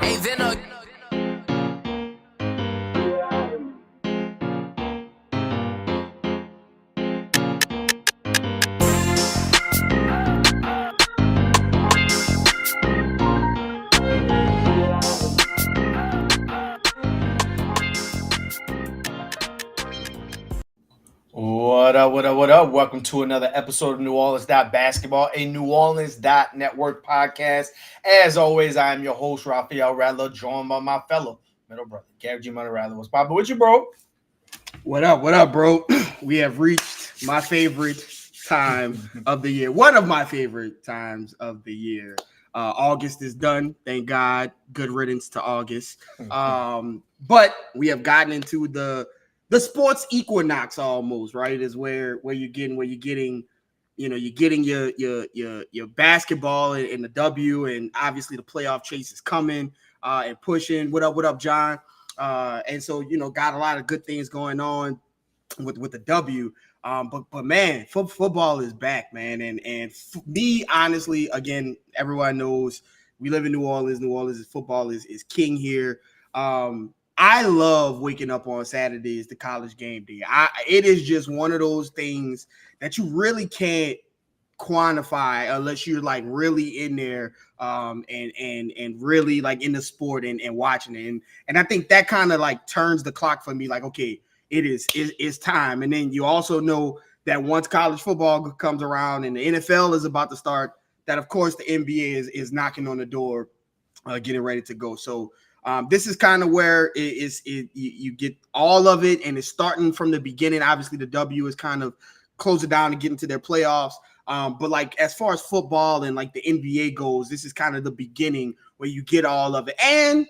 Ain't there no What up, what up, what up? Welcome to another episode of New Orleans Basketball, a New Orleans Network podcast. As always, I am your host, Raphael Rattler, joined by my fellow middle brother, Garrick Rattler. What's poppin' with you, bro? What up, bro? We have reached my favorite time of the year. One of my favorite times of the year. August is done. Thank God. Good riddance to August. But we have gotten into the sports equinox almost, right? Is where you're getting, you're getting your basketball and the W, and obviously the playoff chase is coming and pushing. What up, John? And so, got a lot of good things going on with the W. But man, football is back, man. And me, honestly, again, everyone knows we live in New Orleans. New Orleans football is king here. I love waking up on Saturdays to college game day. It is just one of those things that you really can't quantify unless you're like really in there and really like in the sport and watching it. And I think that kind of like turns the clock for me, like, okay, it's time. And then you also know that once college football comes around and the NFL is about to start, that of course the NBA is knocking on the door, getting ready to go. So this is kind of where you get all of it, and it's starting from the beginning. Obviously, the W is kind of closing down and getting to their playoffs. But like as far as football and like the NBA goes, this is kind of the beginning where you get all of it. And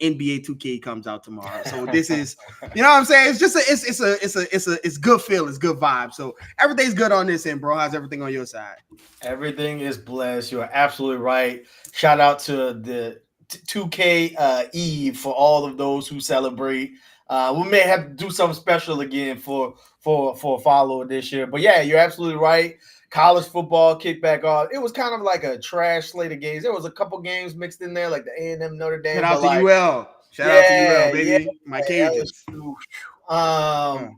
NBA 2K comes out tomorrow, so this is, you know what I'm saying? It's just it's good feel, it's good vibe. So everything's good on this end, bro. How's everything on your side? Everything is blessed. You are absolutely right. Shout out to the 2K Eve for all of those who celebrate. We may have to do something special again for a follow this year. But yeah, you're absolutely right. College football kicked back off. It was kind of like a trash slate of games. There was a couple games mixed in there, like the A&M Notre Dame. Shout out to UL. Shout out to UL, baby. My Cajuns.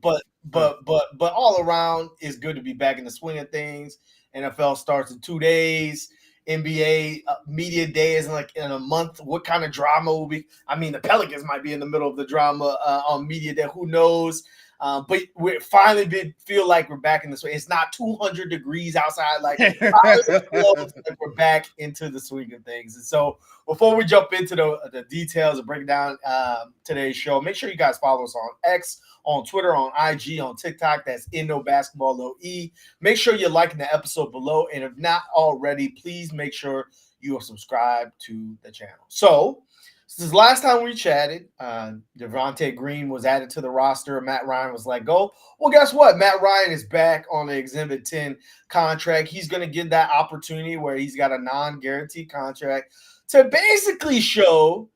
But all around, it's good to be back in the swing of things. NFL starts in 2 days. NBA media day is in a month. What kind of drama will be? I mean, the Pelicans might be in the middle of the drama on media day. Who knows? But we finally feel like we're back in this way. It's not 200 degrees outside. Like we're back into the swing of things. And so before we jump into the details and break down today's show, make sure you guys follow us on X, on Twitter, on IG, on TikTok. That's @NoBasketballLoE. Make sure you're liking the episode below. And if not already, please make sure you are subscribed to the channel. So since last time we chatted, Devontae Green was added to the roster. Matt Ryan was let go. Well, guess what? Matt Ryan is back on the Exhibit 10 contract. He's going to get that opportunity where he's got a non-guaranteed contract to basically show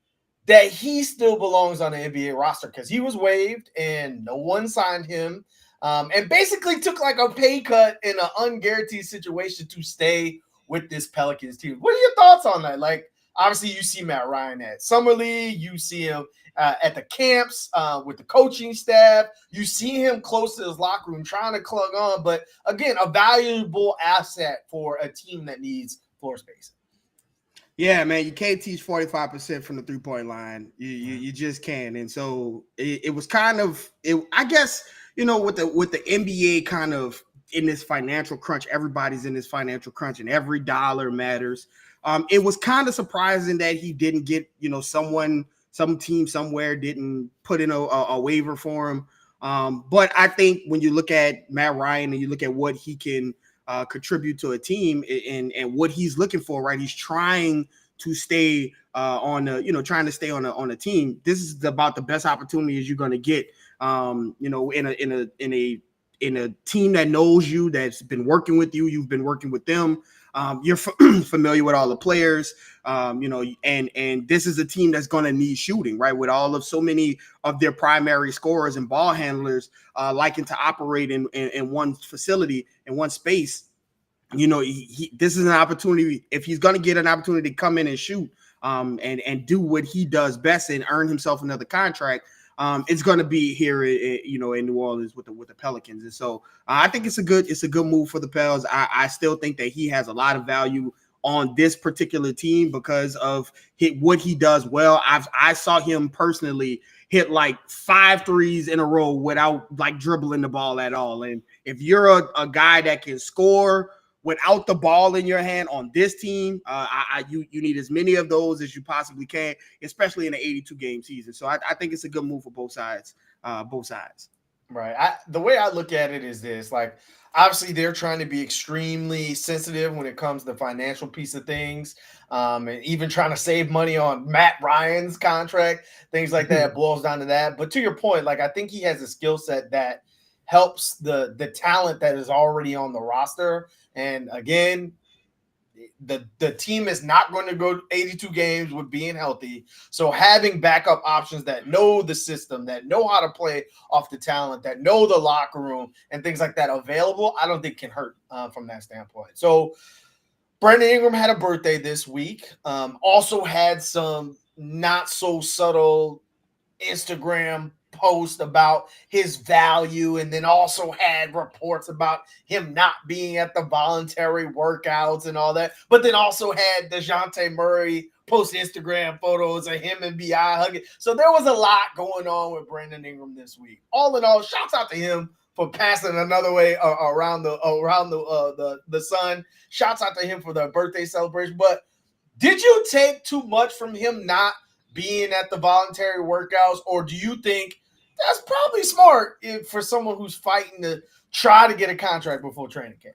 that he still belongs on the NBA roster because he was waived and no one signed him, and basically took like a pay cut in an unguaranteed situation to stay with this Pelicans team. What are your thoughts on that? Like, obviously, you see Matt Ryan at Summer League. You see him at the camps with the coaching staff. You see him close to his locker room trying to clung on. But, again, a valuable asset for a team that needs floor space. Yeah, man, you can't teach 45% from the three-point line. You just can't. And so it was kind of – I guess, with the NBA kind of in this financial crunch, everybody's in this financial crunch and every dollar matters. It was kind of surprising that he didn't get, some team somewhere didn't put in a waiver for him. But I think when you look at Matt Ryan and you look at what he can contribute to a team and what he's looking for, right? He's trying to stay on a team. This is about the best opportunities you're going to get, in a team that knows you, that's been working with you. You've been working with them. You're familiar with all the players, and this is a team that's going to need shooting, right? With all of so many of their primary scorers and ball handlers liking to operate in one facility, in one space. This is an opportunity. If he's going to get an opportunity to come in and shoot, and do what he does best and earn himself another contract, it's going to be here, in New Orleans with the Pelicans. And so I think it's a good move for the Pels. I still think that he has a lot of value on this particular team because of what he does well. I saw him personally hit like 5 threes in a row without like dribbling the ball at all. And if you're a guy that can score without the ball in your hand on this team, you need as many of those as you possibly can, especially in an 82 game season. So I think it's a good move for both sides. Right. The way I look at it is this: like, obviously, they're trying to be extremely sensitive when it comes to the financial piece of things, and even trying to save money on Matt Ryan's contract, things like that. It boils down to that. But to your point, like, I think he has a skill set that helps the talent that is already on the roster. And again, the team is not going to go 82 games with being healthy. So having backup options that know the system, that know how to play off the talent, that know the locker room and things like that available, I don't think can hurt from that standpoint. So Brandon Ingram had a birthday this week. Also had some not so subtle Instagram post about his value, and then also had reports about him not being at the voluntary workouts and all that, but then also had DeJounte Murray post Instagram photos of him and BI hugging. So there was a lot going on with Brandon Ingram this week. All in all, shouts out to him for passing another way around the sun. Shouts out to him for the birthday celebration. But did you take too much from him not being at the voluntary workouts, or do you think that's probably smart for someone who's fighting to try to get a contract before training camp?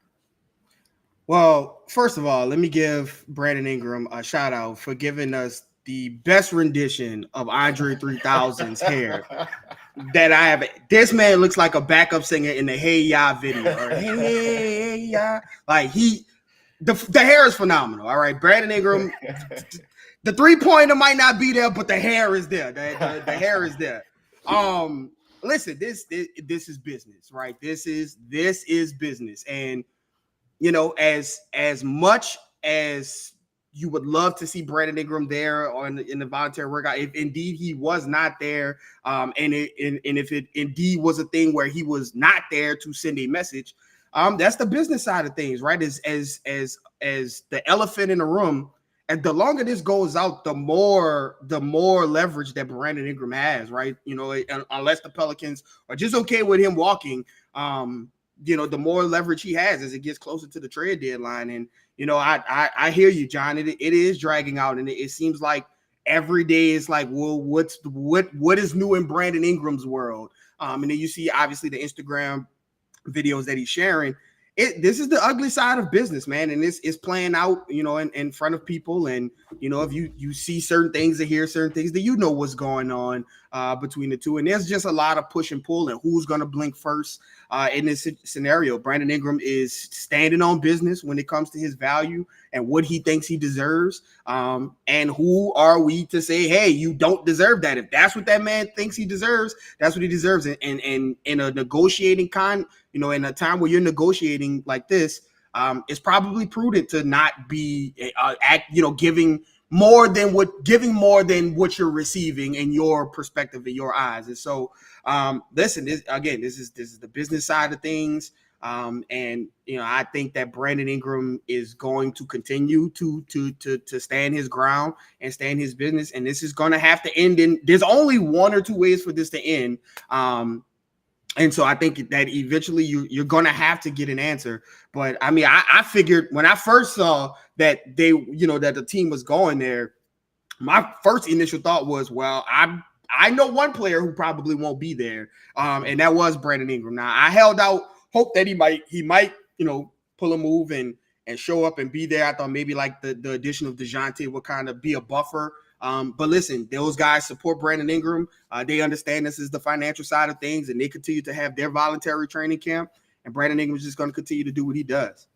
Well, first of all, let me give Brandon Ingram a shout out for giving us the best rendition of Andre 3000's hair that I have. This man looks like a backup singer in the Hey Ya video. Or Hey Ya. Like the hair is phenomenal. All right, Brandon Ingram. The 3-pointer might not be there, but the hair is there. The hair is there. Listen, this is business, right? This is business, and as much as you would love to see Brandon Ingram there in the voluntary workout, if indeed he was not there, and if it indeed was a thing where he was not there to send a message, that's the business side of things, right? As the elephant in the room. And the longer this goes out, the more leverage that Brandon Ingram has, right? Unless the Pelicans are just okay with him walking, the more leverage he has as it gets closer to the trade deadline. And I hear you, John. It is dragging out, and it seems like every day is like, well, what is new in Brandon Ingram's world? And then you see obviously the Instagram videos that he's sharing. This is the ugly side of business, man, and this is playing out, in front of people. And if you see certain things or hear certain things, that what's going on between the two. And there's just a lot of push and pull, and who's going to blink first in this scenario. Brandon Ingram is standing on business when it comes to his value and what he thinks he deserves. And who are we to say, hey, you don't deserve that? If that's what that man thinks he deserves, that's what he deserves. And in a negotiating in a time where you're negotiating like this, it's probably prudent to not be giving more than what you're receiving in your perspective, in your eyes. And so, listen, this is the business side of things. And I think that Brandon Ingram is going to continue to stand his ground and stand his business. And this is going to have to end there's only one or two ways for this to end. And so I think that eventually you're going to have to get an answer. But I mean, I figured when I first saw that that the team was going there, my first initial thought was, well, I know one player who probably won't be there. And that was Brandon Ingram. Now I held out hope that he might pull a move and show up and be there. I thought maybe like the addition of DeJounte would kind of be a buffer. But listen, those guys support Brandon Ingram. They understand this is the financial side of things, and they continue to have their voluntary training camp. And Brandon Ingram is just going to continue to do what he does.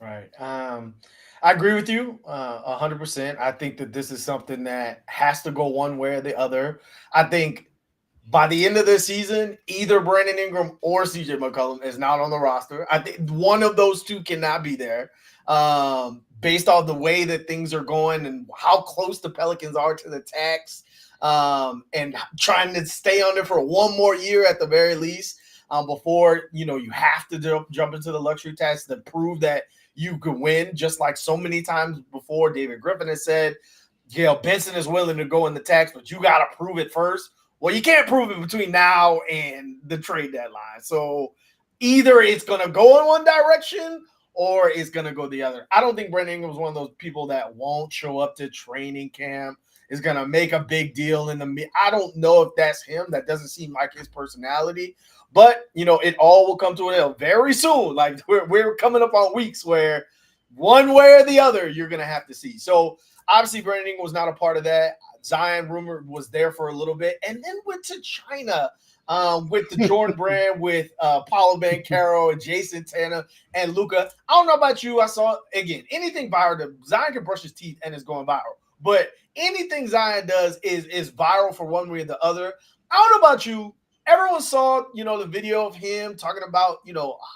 Right. I agree with you 100%. I think that this is something that has to go one way or the other. I think By the end of the season, either Brandon Ingram or CJ McCollum is not on the roster. I think one of those two cannot be there. Based on the way that things are going and how close the Pelicans are to the tax, and trying to stay under for one more year at the very least, before you have to jump into the luxury tax to prove that you could win, just like so many times before. David Griffin has said, Benson is willing to go in the tax, but you got to prove it first. Well, you can't prove it between now and the trade deadline. So either it's going to go in one direction or it's going to go the other. I don't think Brandon Ingram is one of those people that won't show up to training camp, is going to make a big deal I don't know if that's him. That doesn't seem like his personality. But, it all will come to an end very soon. Like, we're coming up on weeks where one way or the other you're going to have to see. So, obviously, Brandon Ingram was not a part of that. Zion rumor was there for a little bit and then went to China with the Jordan brand with Paulo Banchero and Jason Tatum and Luka. I don't know about you. I saw, again, anything viral. Zion can brush his teeth and it's going viral. But anything Zion does is viral for one way or the other. I don't know about you. Everyone saw, the video of him talking about,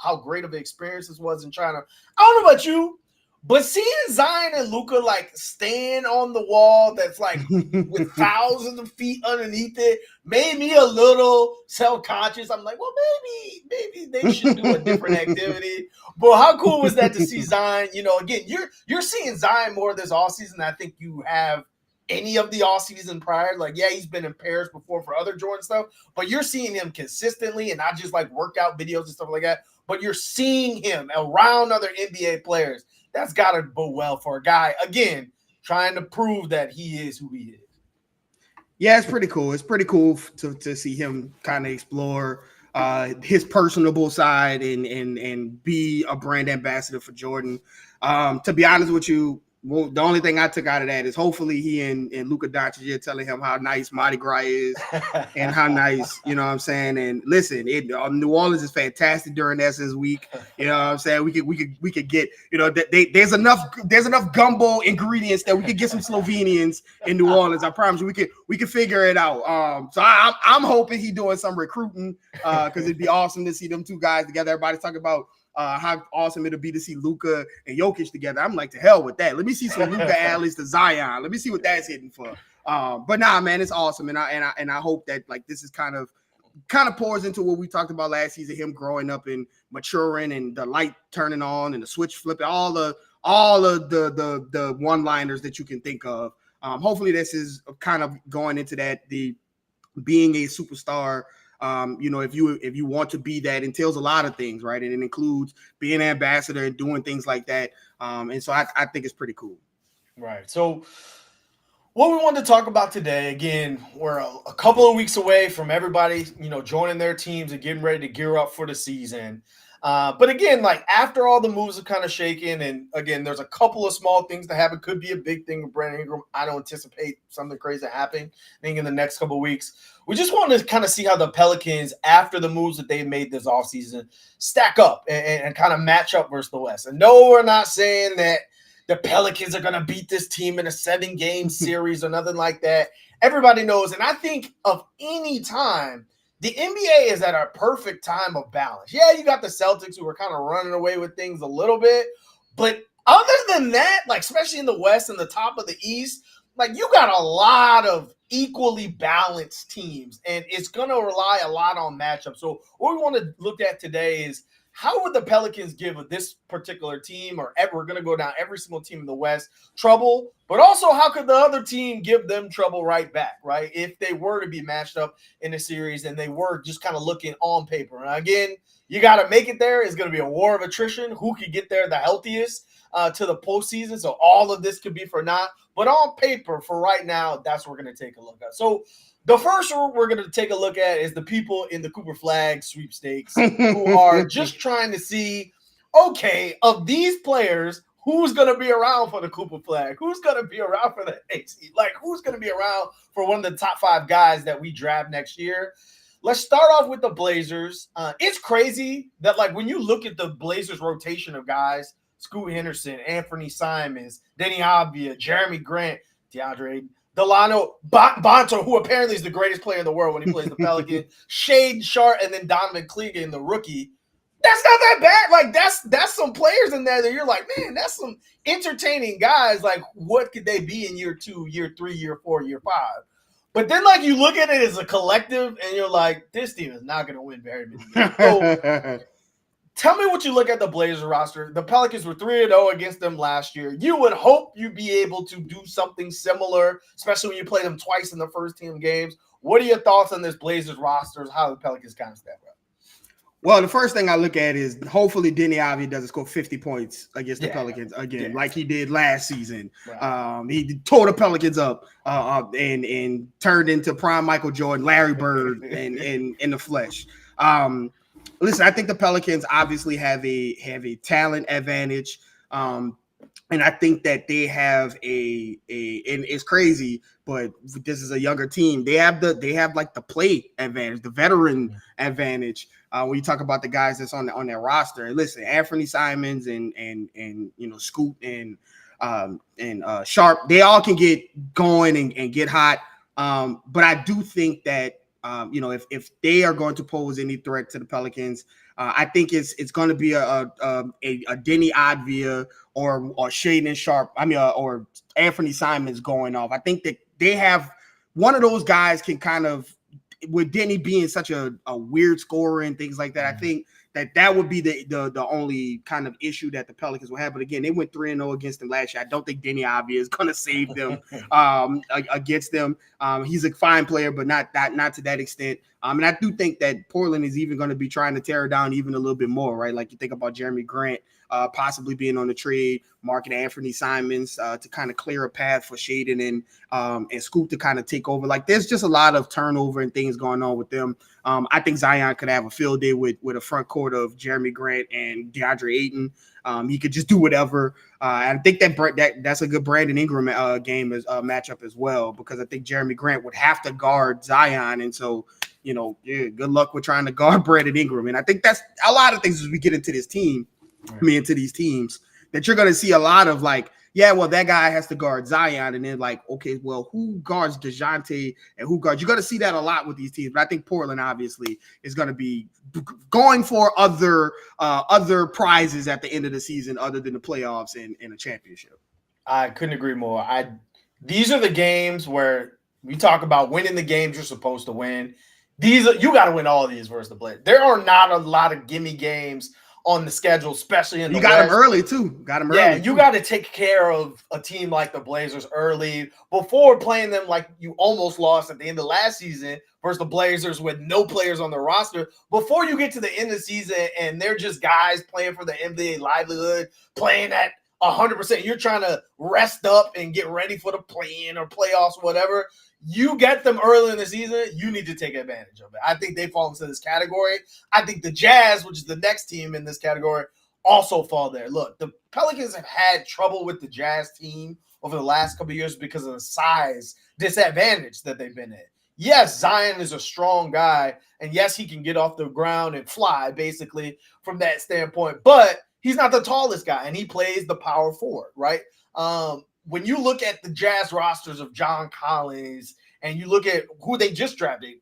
how great of an experience this was in China. I don't know about you. But seeing Zion and Luka like stand on the wall that's like with thousands of feet underneath it made me a little self-conscious. I'm like, well, maybe they should do a different activity. But how cool was that to see Zion? Again, you're seeing Zion more this offseason than I think you have any of the offseason prior. Like, yeah, he's been in Paris before for other Jordan stuff, but you're seeing him consistently and not just like workout videos and stuff like that. But you're seeing him around other NBA players. That's got to bode well for a guy, again, trying to prove that he is who he is. Yeah, it's pretty cool. It's pretty cool to see him kind of explore his personable side and be a brand ambassador for Jordan. To be honest with you, well, the only thing I took out of that is hopefully he and Luka Doncic are telling him how nice Mardi Gras is and how nice, you know what I'm saying? And listen, New Orleans is fantastic during Essence Week. You know what I'm saying? We could get, there's enough gumbo ingredients that we could get some Slovenians in New Orleans. I promise you, we could figure it out. So I'm hoping he's doing some recruiting because it'd be awesome to see them two guys together. Everybody's talking about how awesome it'll be to see Luka and Jokic together. I'm like, to hell with that. Let me see some Luka Atlas to Zion. Let me see what that's hitting for. But nah, man, it's awesome, and I hope that like this is kind of pours into what we talked about last season, him growing up and maturing, and the light turning on and the switch flipping, all of the one-liners that you can think of. Hopefully, this is kind of going into that, the being a superstar. If you want to be, that entails a lot of things, right? And it includes being an ambassador and doing things like that. And so I think it's pretty cool. Right. So what we wanted to talk about today, again, we're a couple of weeks away from everybody, joining their teams and getting ready to gear up for the season. But again, like after all the moves are kind of shaken, and again, there's a couple of small things that happen. Could be a big thing with Brandon Ingram. I don't anticipate something crazy happening, I think, in the next couple of weeks. We just want to kind of see how the Pelicans, after the moves that they made this offseason, stack up and kind of match up versus the West. And no, we're not saying that the Pelicans are going to beat this team in a 7-game series or nothing like that. Everybody knows. And I think of any time, the NBA is at a perfect time of balance. Yeah, you got the Celtics who are kind of running away with things a little bit. But other than that, like especially in the West and the top of the East, like you got a lot of equally balanced teams. And it's going to rely a lot on matchups. So what we want to look at today is, how would the Pelicans give this particular team, or we're going to go down every single team in the West, trouble? But also, how could the other team give them trouble right back, right? If they were to be matched up in a series and they were just kind of looking on paper. And again, you got to make it there. It's going to be a war of attrition. Who could get there the healthiest to the postseason? So all of this could be for naught. But on paper, for right now, that's what we're going to take a look at. So the first one we're going to take a look at is the people in the Cooper Flag sweepstakes who are just trying to see, okay, of these players, who's going to be around for the Cooper Flag? Who's going to be around for the AC? Like, who's going to be around for one of the top 5 guys that we draft next year? Let's start off with the Blazers. It's crazy that, like, when you look at the Blazers rotation of guys, Scoot Henderson, Anthony Simons, Denny Avdia, Jeremy Grant, DeAndre, Delano Bonto, who apparently is the greatest player in the world when he plays the Pelicans, Shade Sharp, and then Donovan Clegan, the rookie. That's not that bad. Like, that's some players in there that you're like, man, that's some entertaining guys. Like, what could they be in year 2, year 3, year 4, year 5? But then, like, you look at it as a collective, and you're like, this team is not going to win very many games. So, tell me what you look at the Blazers roster. The Pelicans were 3-0 against them last year. You would hope you'd be able to do something similar, especially when you play them twice in the first team games. What are your thoughts on this Blazers roster? How the Pelicans kind of stack up? Well, the first thing I look at is hopefully Denny Avdia doesn't score 50 points against the Pelicans again, like he did last season. Right. He tore the Pelicans up and turned into prime Michael Jordan, Larry Bird, in the flesh. Listen, I think the Pelicans obviously have a talent advantage. And I think that they have and it's crazy, but this is a younger team. They have like the play advantage, the veteran advantage. When you talk about the guys that's on their roster, and listen, Anthony Simons and Scoot and Sharp, they all can get going and get hot. But I do think that if they are going to pose any threat to the Pelicans, I think it's going to be a Denny Avdia or Shaden Sharp. Or Anthony Simons going off. I think that they have one of those guys can kind of, with Denny being such a weird scorer and things like that. I think that would be the only kind of issue that the Pelicans will have. But again, they went 3-0 against them last year. I don't think Denny Avdia is going to save them against them. He's a fine player, but not to that extent. And I do think that Portland is even going to be trying to tear it down even a little bit more, right? Like you think about Jeremy Grant possibly being on the trade, marking Anthony Simons to kind of clear a path for Shaden and Scoop to kind of take over. Like there's just a lot of turnover and things going on with them. I think Zion could have a field day with a front court of Jeremy Grant and DeAndre Ayton. He could just do whatever. I think that's a good Brandon Ingram game as a matchup as well, because I think Jeremy Grant would have to guard Zion. And so, good luck with trying to guard Brandon Ingram. And I think that's a lot of things as we get into this team, into these teams, that you're going to see a lot of like, yeah, well, that guy has to guard Zion. And then like, okay, well, who guards DeJounte and who guards? You're going to see that a lot with these teams. But I think Portland obviously is going to be going for other prizes at the end of the season other than the playoffs and a championship. I couldn't agree more. These are the games where we talk about winning the games you're supposed to win. You got to win all of these versus the Blazers. There are not a lot of gimme games on the schedule, especially in the West. Them early too. You got to take care of a team like the Blazers early before playing them like you almost lost at the end of last season versus the Blazers with no players on the roster. Before you get to the end of the season and they're just guys playing for the NBA livelihood, playing at 100%. You're trying to rest up and get ready for the play-in or playoffs, whatever. You get them early in the season, you need to take advantage of it. I think they fall into this category. I think the Jazz, which is the next team in this category, also fall there. Look, the Pelicans have had trouble with the Jazz team over the last couple of years because of the size disadvantage that they've been in. Yes, Zion is a strong guy, and yes, he can get off the ground and fly, basically, from that standpoint, but he's not the tallest guy, and he plays the power forward, right? When you look at the Jazz rosters of John Collins and you look at who they just drafted,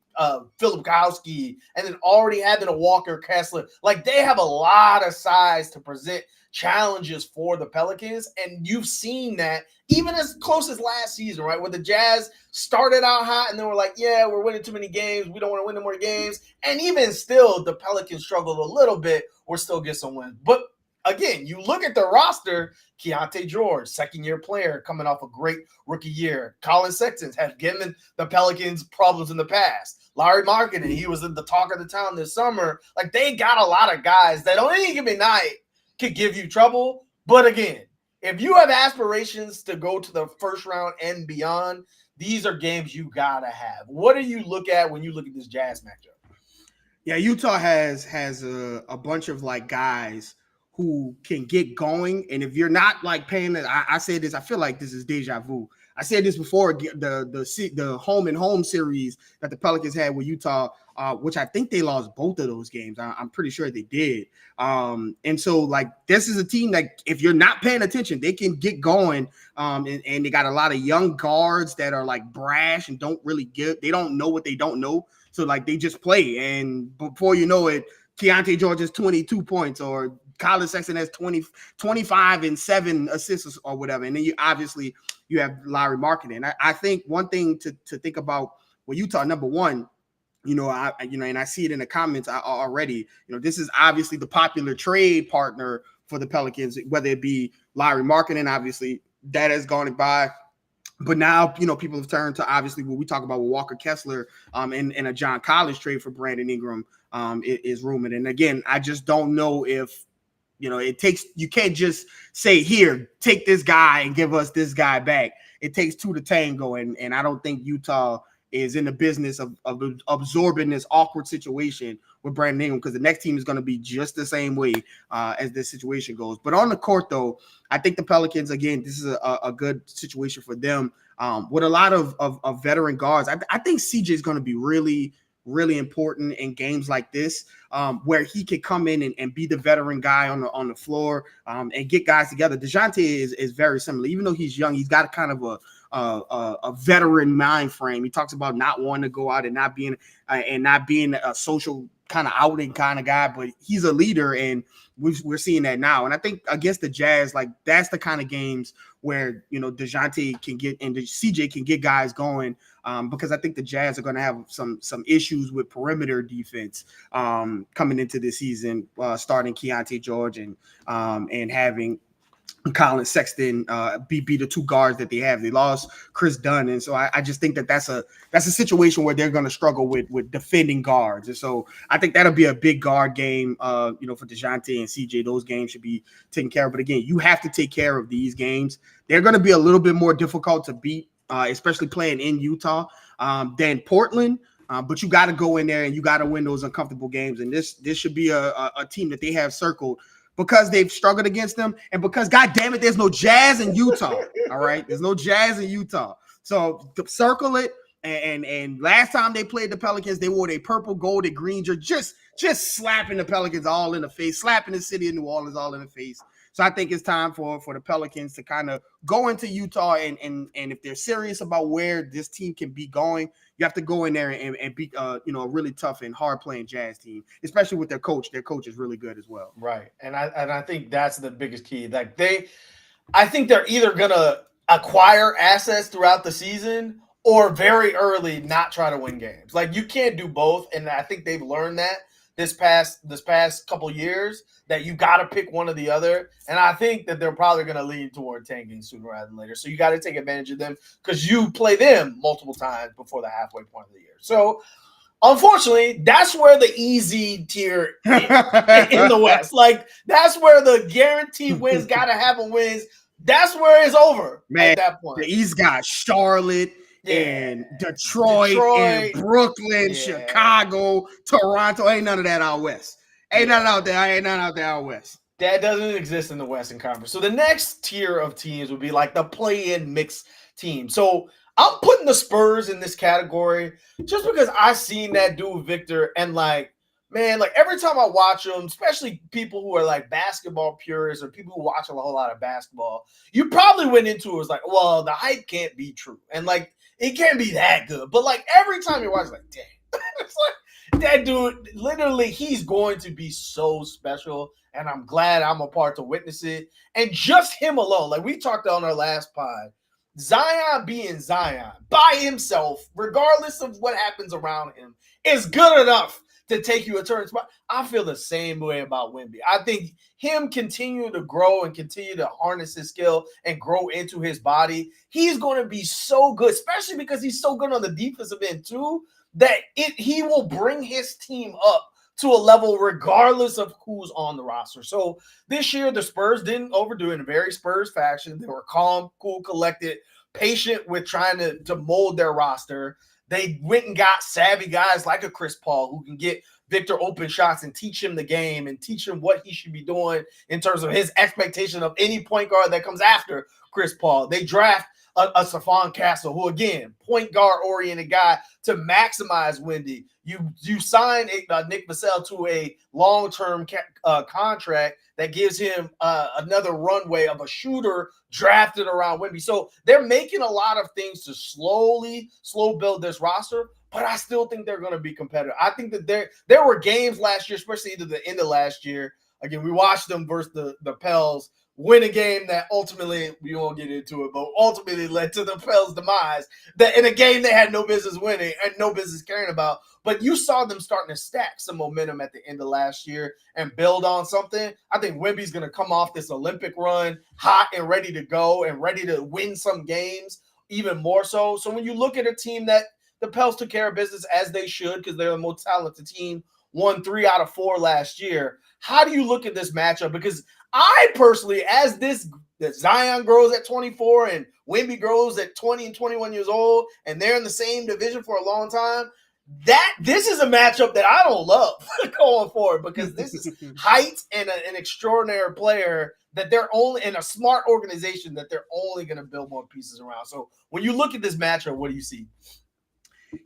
Philip Kowski, and then already having a Walker Kessler, like they have a lot of size to present challenges for the Pelicans. And you've seen that even as close as last season, right? Where the Jazz started out hot and then we're like, yeah, we're winning too many games. We don't want to win no more games. And even still, the Pelicans struggled a little bit or still get some wins. But again, you look at the roster, Keontae George, second-year player coming off a great rookie year. Colin Sexton has given the Pelicans problems in the past. Larry Markkinen, he was the talk of the town this summer. Like, they got a lot of guys that on any given night could give you trouble. But again, if you have aspirations to go to the first round and beyond, these are games you got to have. What do you look at when you look at this Jazz matchup? Yeah, Utah has a bunch of, like, guys who can get going. And if you're not like paying it, I say this, I feel like this is deja vu. I said this before, the home and home series that the Pelicans had with Utah, which I think they lost both of those games. I'm pretty sure they did. And so like this is a team that if you're not paying attention, they can get going. And they got a lot of young guards that are like brash and they don't know what they don't know. So like they just play. And before you know it, Keontae George has 22 points or Colin Sexton has 25 and 7 assists or whatever. And then you have Larry Markkinen. I think one thing to think about with Utah, number one, and I see it in the comments already, this is obviously the popular trade partner for the Pelicans, whether it be Larry Markkinen, obviously that has gone by. But now, people have turned to obviously what we talk about with Walker Kessler and a John Collins trade for Brandon Ingram is rumored. And again, I just don't know if, you can't just say, here, take this guy and give us this guy back. It takes two to tango. And I don't think Utah is in the business of absorbing this awkward situation with Brandon Ingram, because the next team is going to be just the same way as this situation goes. But on the court, though, I think the Pelicans, again, this is a good situation for them with a lot of veteran guards. I think CJ is going to be really, really important in games like this, where he could come in and be the veteran guy on the floor and get guys together. DeJounte is very similar. Even though he's young, he's got kind of a veteran mind frame. He talks about not wanting to go out and not being a social kind of outing kind of guy, but he's a leader, and we're seeing that now. And I think against the Jazz, like that's the kind of games where DeJounte can get and CJ can get guys going, because I think the Jazz are going to have some issues with perimeter defense coming into this season, starting Keontae George and having Colin Sexton be the two guards that they have. They lost Chris Dunn, and so I just think that's a situation where they're going to struggle with defending guards. And so I think that'll be a big guard game, for DeJounte and CJ. Those games should be taken care of. But again, you have to take care of these games. They're going to be a little bit more difficult to beat, especially playing in Utah than Portland. But you got to go in there and you got to win those uncomfortable games. And this should be a team that they have circled, because they've struggled against them, and because, God damn it, there's no Jazz in Utah. All right, there's no Jazz in Utah, so circle it. And last time they played the Pelicans, they wore their purple, gold, and green, just slapping the Pelicans all in the face, slapping the city of New Orleans all in the face. So I think it's time for the Pelicans to kind of go into Utah, and if they're serious about where this team can be going, you have to go in there and beat a really tough and hard playing Jazz team, especially with their coach. Their coach is really good as well. Right, and I think that's the biggest key. Like I think they're either gonna acquire assets throughout the season or very early not try to win games. Like you can't do both, and I think they've learned that this past couple years, that you got to pick one or the other. And I think that they're probably going to lean toward tanking sooner rather than later. So you got to take advantage of them, because you play them multiple times before the halfway point of the year. So unfortunately, that's where the easy tier in the West. Like that's where the guaranteed wins, got to have a wins. That's where it's over, man, at that point. The East got Charlotte. And Detroit and Brooklyn, Chicago, Toronto. Ain't none of that out west. Ain't none out there out west. That doesn't exist in the Western Conference. So the next tier of teams would be like the play-in mixed team. So I'm putting the Spurs in this category just because I've seen that dude Victor, and like, man, like every time I watch them, especially people who are like basketball purists or people who watch a whole lot of basketball, you probably went into it was like, well, the hype can't be true. And like, it can't be that good. But like every time you watch, it's like, dang. It's like that dude, literally, he's going to be so special. And I'm glad I'm a part to witness it. And just him alone, like we talked on our last pod, Zion being Zion by himself, regardless of what happens around him, is good enough to take you a turn spot. I feel the same way about Wemby. I think him continuing to grow and continue to harness his skill and grow into his body, he's going to be so good, especially because he's so good on the defensive end too, that he will bring his team up to a level regardless of who's on the roster. So this year, the Spurs didn't overdo it in a very Spurs fashion. They were calm, cool, collected, patient with trying to mold their roster. They went and got savvy guys like a Chris Paul who can get Victor open shots and teach him the game and teach him what he should be doing in terms of his expectation of any point guard that comes after Chris Paul. They draft a Stephon Castle, who again, point guard oriented guy to maximize Wemby. You sign Nick Vassell to a long-term contract that gives him another runway of a shooter drafted around Wemby. So they're making a lot of things to slow build this roster, but I still think they're going to be competitive. I think that there were games last year, especially either the end of last year. Again, we watched them versus the Pels win a game that ultimately, we won't get into it, but ultimately led to the Pels' demise. That in a game they had no business winning and no business caring about. But you saw them starting to stack some momentum at the end of last year and build on something. I think Wemby's going to come off this Olympic run hot and ready to go and ready to win some games, even more so. So when you look at a team that the Pels took care of business as they should, because they're the most talented team, won 3 out of 4 last year. How do you look at this matchup? Because I personally, as Zion grows at 24 and Wemby grows at 20 and 21 years old, and they're in the same division for a long time, this is a matchup that I don't love going forward, because this is height and an extraordinary player that they're only in a smart organization that they're only going to build more pieces around. So when you look at this matchup, what do you see?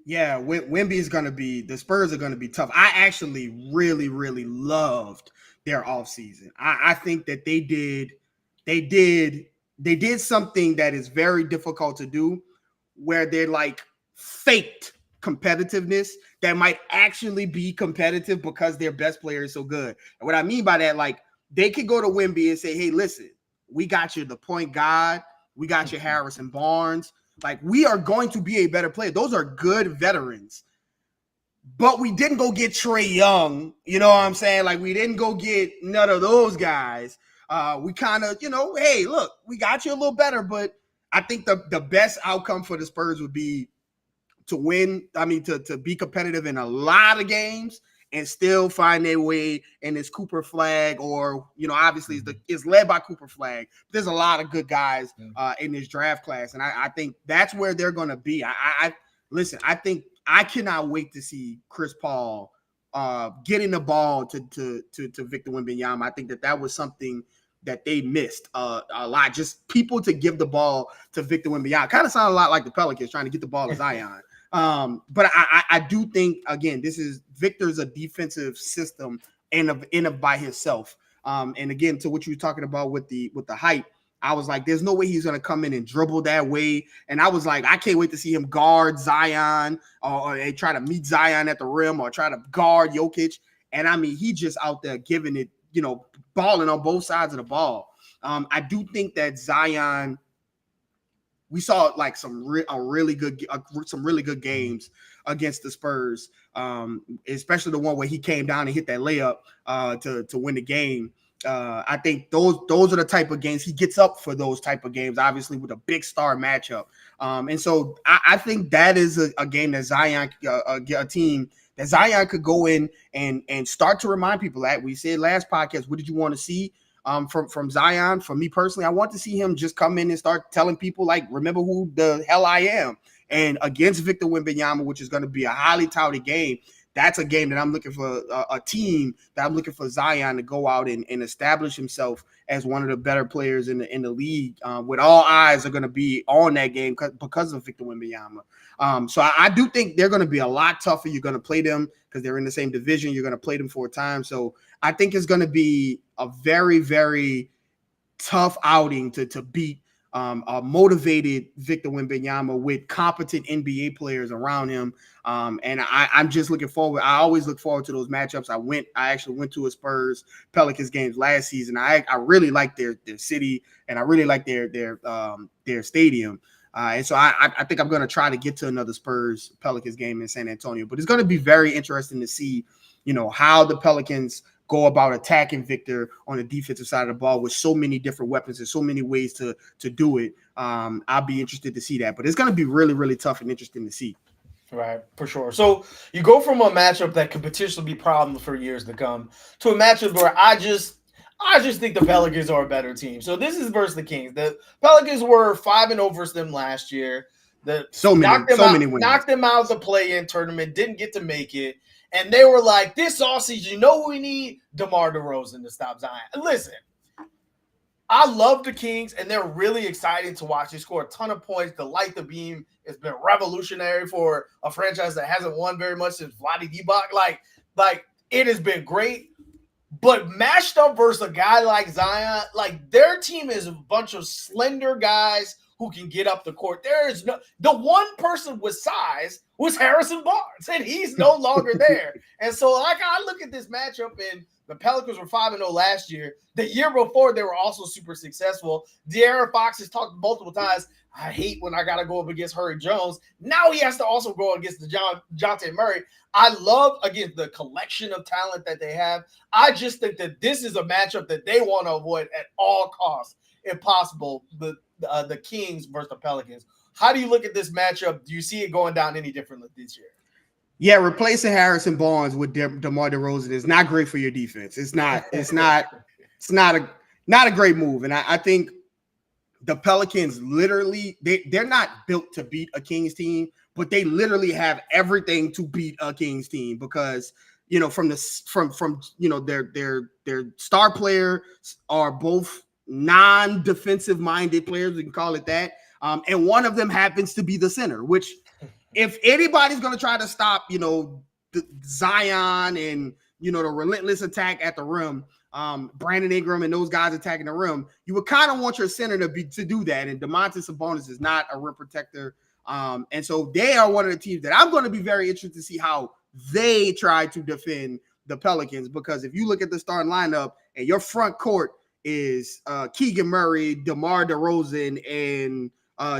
Yeah, Wemby is going to be, the Spurs are going to be tough. I actually really, really loved their offseason. I think that they did something that is very difficult to do, where they're like faked competitiveness that might actually be competitive because their best player is so good. And what I mean by that, like, they could go to Wemby and say, hey, listen, we got you the point guard, we got you Harrison Barnes. Like, we are going to be a better player. Those are good veterans. But we didn't go get Trae Young. You know what I'm saying? Like, we didn't go get none of those guys. We kind of, hey, look, we got you a little better. But I think the best outcome for the Spurs would be to win. I mean, to be competitive in a lot of games and still find their way in this Cooper Flag, or, obviously it's led by Cooper Flag. There's a lot of good guys in this draft class. And I think that's where they're going to be. Listen, I think I cannot wait to see Chris Paul getting the ball to Victor Wembanyama. I think that was something that they missed a lot. Just people to give the ball to Victor Wembanyama. Kind of sound a lot like the Pelicans trying to get the ball to Zion. But I do think, again, Victor's a defensive system in of by himself. And again, to what you were talking about with the height, I was like, there's no way he's going to come in and dribble that way. And I was like, I can't wait to see him guard Zion or try to meet Zion at the rim or try to guard Jokic. And I mean, he just out there giving it, balling on both sides of the ball. I do think that Zion, we saw like some really good games against the Spurs, especially the one where he came down and hit that layup to win the game. I think those are the type of games he gets up for, those type of games, obviously with a big star matchup. And so I think that is a game that Zion, a team that Zion could go in and start to remind people that. We said last podcast, what did you want to see from Zion? For me personally, I want to see him just come in and start telling people, like, remember who the hell I am. And against Victor Wembanyama, which is going to be a highly touted game, that's a game that I'm looking for, a team that I'm looking for Zion to go out and establish himself as one of the better players in the league, with all eyes are going to be on that game because of Victor Wembanyama. So I do think they're going to be a lot tougher. You're going to play them because they're in the same division. You're going to play them 4 times. So I think it's going to be a very, very tough outing to beat a motivated Victor Wembanyama with competent NBA players around him. And I'm just looking forward. I always look forward to those matchups. I actually went to a Spurs Pelicans games last season. I really like their city, and I really like their stadium. And so I think I'm going to try to get to another Spurs Pelicans game in San Antonio. But it's going to be very interesting to see, how the Pelicans go about attacking Victor on the defensive side of the ball with so many different weapons and so many ways to do it. I'll be interested to see that. But it's going to be really, really tough and interesting to see. Right, for sure. So you go from a matchup that could potentially be problems for years to come to a matchup where I just think the Pelicans are a better team. So this is versus the Kings. The Pelicans were 5-0 versus them last year. Knocked them out of the play-in tournament, didn't get to make it. And they were like, this offseason, you know what we need? DeMar DeRozan to stop Zion. Listen, I love the Kings, and they're really exciting to watch. They score a ton of points. The light the beam has been revolutionary for a franchise that hasn't won very much since Vlade Divac. Like it has been great. But matched up versus a guy like Zion, like their team is a bunch of slender guys who can get up the court. There is the one person with size was Harrison Barnes, and he's no longer there. And so, like, I look at this matchup, and the Pelicans were 5-0 last year. The year before, they were also super successful. De'Aaron Fox has talked multiple times. I hate when I got to go up against Hurry Jones. Now he has to also go against Dejounte Murray. I love, again, the collection of talent that they have. I just think that this is a matchup that they want to avoid at all costs, if possible, the Kings versus the Pelicans. How do you look at this matchup? Do you see it going down any differently this year? Yeah, replacing Harrison Barnes with DeMar DeRozan is not great for your defense. It's not a great move. And I think the Pelicans literally, they're not built to beat a Kings team, but they literally have everything to beat a Kings team because, you know, from you know, their star players are both non-defensive minded players, we can call it that. And one of them happens to be the center, which if anybody's going to try to stop, you know, the Zion and, you know, the relentless attack at the rim, Brandon Ingram and those guys attacking the rim, you would kind of want your center to do that. And Domantas Sabonis is not a rim protector. And so they are one of the teams that I'm going to be very interested to see how they try to defend the Pelicans, because if you look at the starting lineup and your front court is Keegan Murray, DeMar DeRozan, and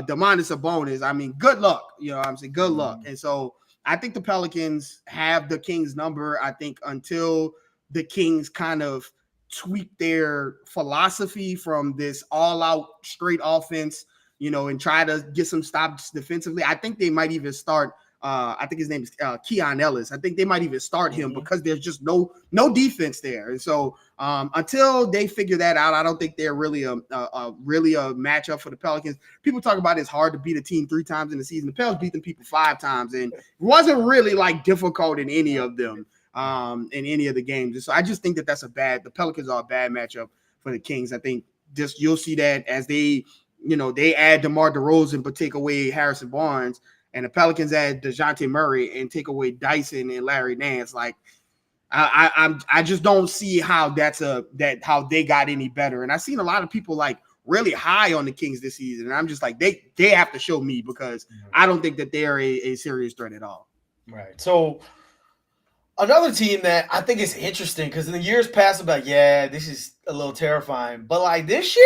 Domantas Sabonis, I mean, good luck. You know what I'm saying? Good luck. And so I think the Pelicans have the Kings number. I think until the Kings kind of tweak their philosophy from this all-out straight offense, you know, and try to get some stops defensively, I think they might even start I think his name is Keon Ellis. I think they might even start him because there's just no defense there. And so until they figure that out, I don't think they're really a matchup for the Pelicans. People talk about it's hard to beat a team 3 times in the season. The Pelicans beat them people 5 times, and it wasn't really like difficult in any of them in any of the games. And so I just think that the Pelicans are a bad matchup for the Kings. I think just you'll see that as they add DeMar DeRozan but take away Harrison Barnes, and the Pelicans add DeJounte Murray and take away Dyson and Larry Nance. Like, I just don't see how how they got any better. And I've seen a lot of people like really high on the Kings this season, and I'm just like, they have to show me, because I don't think that they're a serious threat at all. Right. So another team that I think is interesting, because in the years past, I'm like, yeah, this is a little terrifying, but like this year,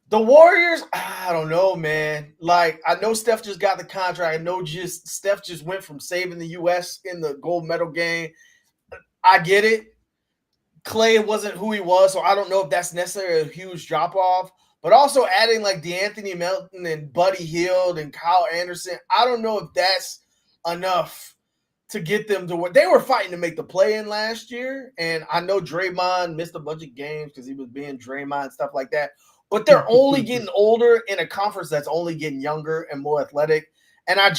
the Warriors, I don't know, man. Like, I know Steph just got the contract. I know Steph just went from saving the U.S. in the gold medal game. I get it. Clay wasn't who he was, so I don't know if that's necessarily a huge drop-off. But also adding like DeAnthony Melton and Buddy Hield and Kyle Anderson, I don't know if that's enough to get them to what they were fighting to make the play-in last year. And I know Draymond missed a bunch of games because he was being Draymond and stuff like that. But they're only getting older in a conference that's only getting younger and more athletic. And I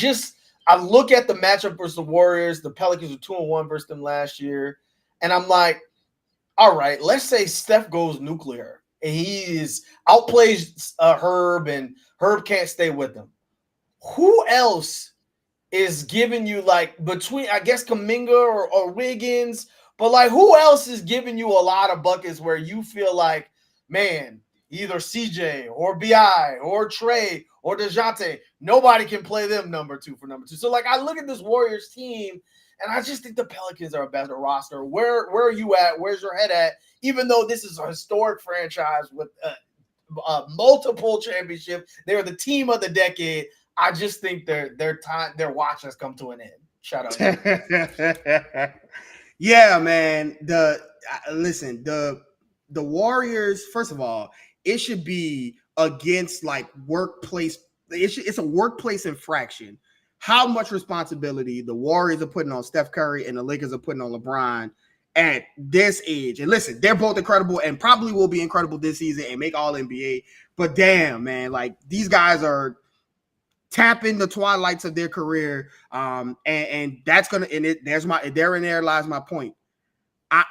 look at the matchup versus the Warriors. The Pelicans were 2-1 versus them last year. And I'm like, all right, let's say Steph goes nuclear and he outplays Herb, and Herb can't stay with him. Who else is giving you, like, between, I guess, Kuminga or Wiggins, but like, who else is giving you a lot of buckets where you feel like, man, either CJ or BI or Trey or DeJounte, nobody can play them number 2 for number 2. So, like, I look at this Warriors team, and I just think the Pelicans are a better roster. Where are you at? Where's your head at? Even though this is a historic franchise with multiple championships, they're the team of the decade. I just think their watch has come to an end. Shout out. Yeah, man. The Warriors, first of all, it should be against like workplace. It's a workplace infraction. How much responsibility the Warriors are putting on Steph Curry and the Lakers are putting on LeBron at this age. And listen, they're both incredible and probably will be incredible this season and make all NBA. But damn, man, like, these guys are tapping the twilights of their career. And that's gonna, and there lies my point. I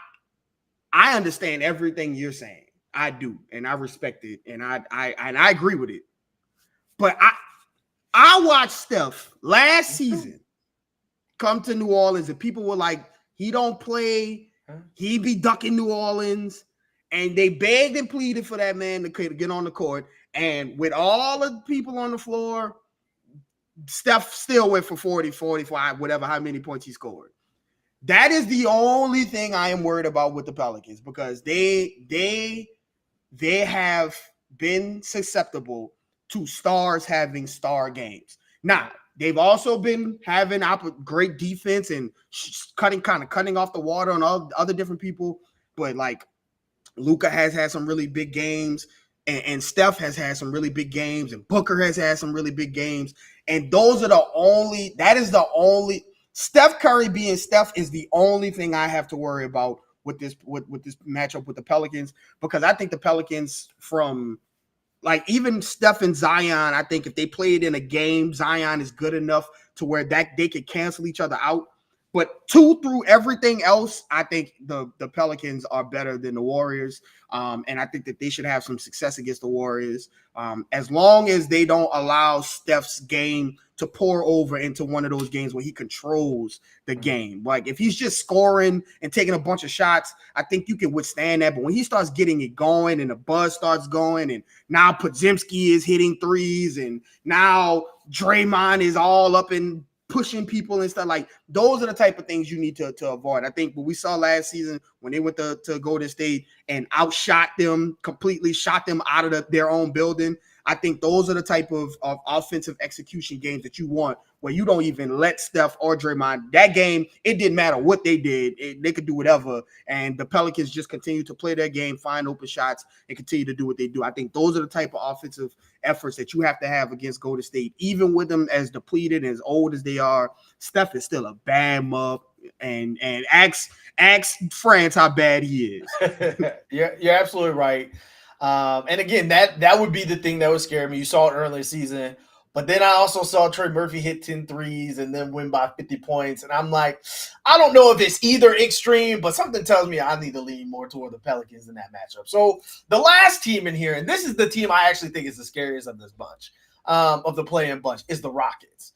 understand everything you're saying. I do, and I respect it, and I agree with it. But I watched Steph last season come to New Orleans, and people were like, he don't play, he be ducking New Orleans, and they begged and pleaded for that man to get on the court. And with all the people on the floor, Steph still went for 40, 45, whatever, how many points he scored. That is the only thing I am worried about with the Pelicans, because they have been susceptible to stars having star games. Now, they've also been having great defense and cutting off the water on all other different people. But like Luka has had some really big games, and Steph has had some really big games, and Booker has had some really big games. And that is the only Steph Curry being Steph is the only thing I have to worry about with this matchup with the Pelicans, because I think the Pelicans, from like even Steph and Zion, I think if they played in a game, Zion is good enough to where that they could cancel each other out. But through everything else, I think the Pelicans are better than the Warriors. And I think that they should have some success against the Warriors, as long as they don't allow Steph's game to pour over into one of those games where he controls the game. Like if he's just scoring and taking a bunch of shots, I think you can withstand that. But when he starts getting it going and the buzz starts going, and now Podziemski is hitting threes, and now Draymond is all up in pushing people and stuff, like those are the type of things you need to avoid. I think what we saw last season when they went to Golden State and outshot them, completely shot them out of their own building, I think those are the type of offensive execution games that you want, where you don't even let Steph or Draymond. That game, it didn't matter what they did. They could do whatever, and the Pelicans just continue to play their game, find open shots, and continue to do what they do. I think those are the type of offensive efforts that you have to have against Golden State. Even with them as depleted and as old as they are, Steph is still a bad mug, and ask France how bad he is. You're absolutely right. And again, that would be the thing that would scare me. You saw it earlier season, but then I also saw Trey Murphy hit 10 threes and then win by 50 points. And I'm like, I don't know if it's either extreme, but something tells me I need to lean more toward the Pelicans in that matchup. So the last team in here, and this is the team I actually think is the scariest of this bunch, of the play-in bunch, is the Rockets.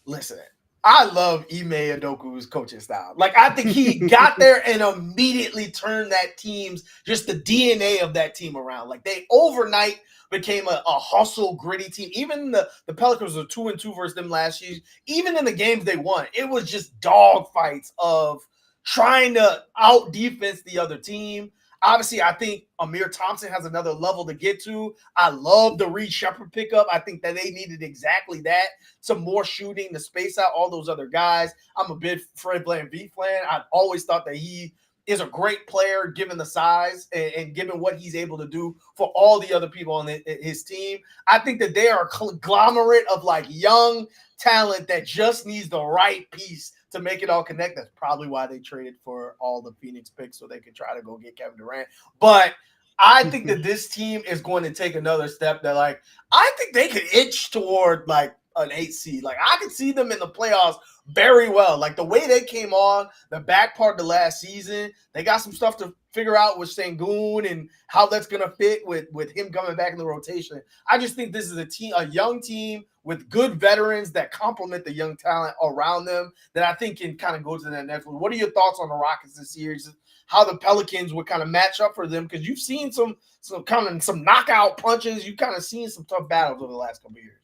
Listen, I love Ime Udoka's coaching style. Like, I think he got there and immediately turned that team's, just the DNA of that team around. Like, they overnight became a hustle, gritty team. Even the Pelicans were 2-2 versus them last year. Even in the games they won, it was just dog fights of trying to out-defense the other team. Obviously, I think Amir Thompson has another level to get to. I love the Reed Shepherd pickup. I think that they needed exactly that. Some more shooting to space out all those other guys. I'm a big Fred VanVleet fan. I've always thought that he is a great player given the size and given what he's able to do for all the other people on his team. I think that they are a conglomerate of like young talent that just needs the right piece to make it all connect. That's probably why they traded for all the Phoenix picks, so they could try to go get Kevin Durant. But I think that this team is going to take another step that, like, I think they could inch toward like an 8 seed. Like, I could see them in the playoffs very well. Like, the way they came on the back part of the last season, they got some stuff to figure out with Sengun and how that's going to fit with him coming back in the rotation. I just think this is a young team with good veterans that complement the young talent around them that I think can kind of go to that next one. What are your thoughts on the Rockets this series? How the Pelicans would kind of match up for them? Because you've seen some knockout punches. You've kind of seen some tough battles over the last couple of years.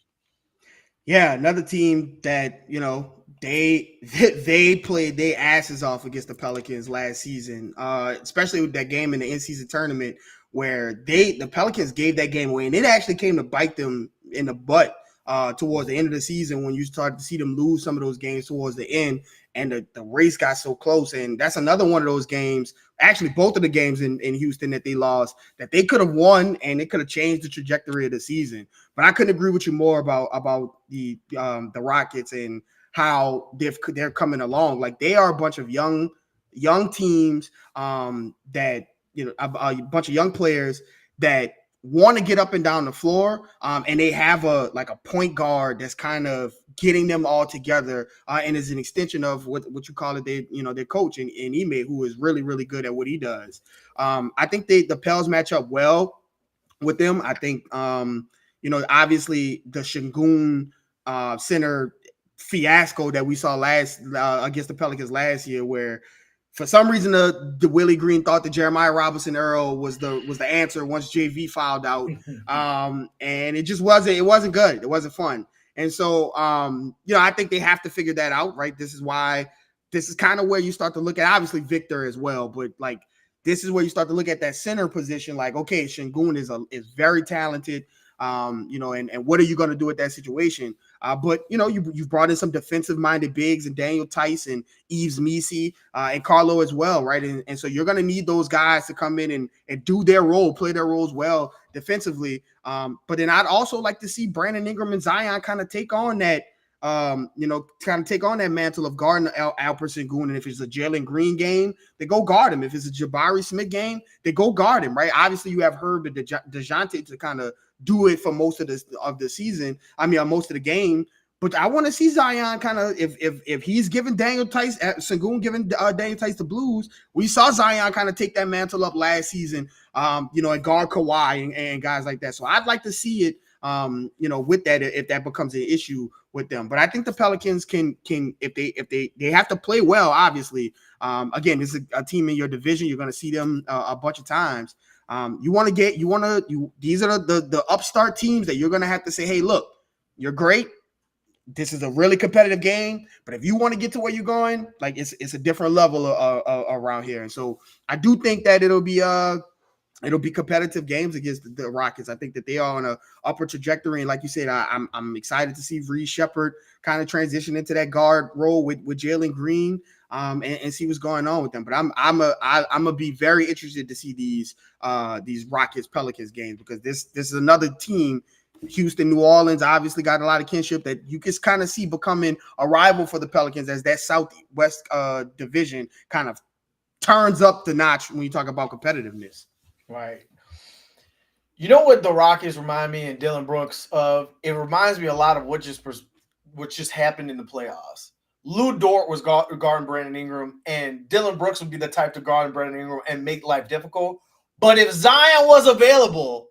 Yeah, another team that, you know, they played their asses off against the Pelicans last season, especially with that game in the in-season tournament where the Pelicans gave that game away, and it actually came to bite them in the butt towards the end of the season when you started to see them lose some of those games towards the end, and the race got so close. And that's another one of those games, actually both of the games in Houston that they lost, that they could have won and it could have changed the trajectory of the season. But I couldn't agree with you more about the Rockets and how they're coming along. Like, they are a bunch of young teams that, you know, a bunch of young players that want to get up and down the floor, and they have a point guard that's kind of getting them all together, and is an extension of what you call it, their coach in Ime, who is really, really good at what he does. I think the Pels match up well with them. I think obviously the Şengün center fiasco that we saw against the Pelicans last year, where for some reason the Willie Green thought that Jeremiah Robinson Earl was the answer once JV filed out, and it just wasn't good. It wasn't fun. And so I think they have to figure that out, right? This is kind of where you start to look at, obviously Victor as well, but like this is where you start to look at that center position. Like, okay, Şengün is very talented. And what are you going to do with that situation? But you've brought in some defensive-minded bigs and Daniel Tice and Yves Missi and Carlo as well, right? And so you're going to need those guys to come in and do their role, play their roles well defensively. But then I'd also like to see Brandon Ingram and Zion kind of take on that, mantle of guarding Alper Şengün. And if it's a Jalen Green game, they go guard him. If it's a Jabari Smith game, they go guard him, right? Obviously, you have Herb and DeJounte to kind of do it for most of the season. I mean, most of the game. But I want to see Zion kind of, if he's giving Daniel Tice, Şengün giving Daniel Tice the blues. We saw Zion kind of take that mantle up last season, and guard Kawhi and guys like that. So I'd like to see it, with that, if that becomes an issue with them. But I think the Pelicans can if they have to play well, obviously. Again, this is a team in your division. You're going to see them a bunch of times. These are the upstart teams that you're going to have to say, hey, look, you're great. This is a really competitive game, but if you want to get to where you're going, like it's a different level around here. And so I do think that it'll be competitive games against the Rockets. I think that they are on a upward trajectory, and like you said, I'm excited to see Reed Shepherd kind of transition into that guard role with Jalen Green, and see what's going on with them. But I'm gonna be very interested to see these Rockets Pelicans games, because this is another team. Houston, New Orleans obviously got a lot of kinship that you can kind of see becoming a rival for the Pelicans as that Southwest division kind of turns up the notch when you talk about competitiveness. Right. You know what the Rockets remind me and Dylan Brooks of? It reminds me a lot of what just happened in the playoffs. Lou Dort was guarding Brandon Ingram, and Dylan Brooks would be the type to guard Brandon Ingram and make life difficult. But if Zion was available,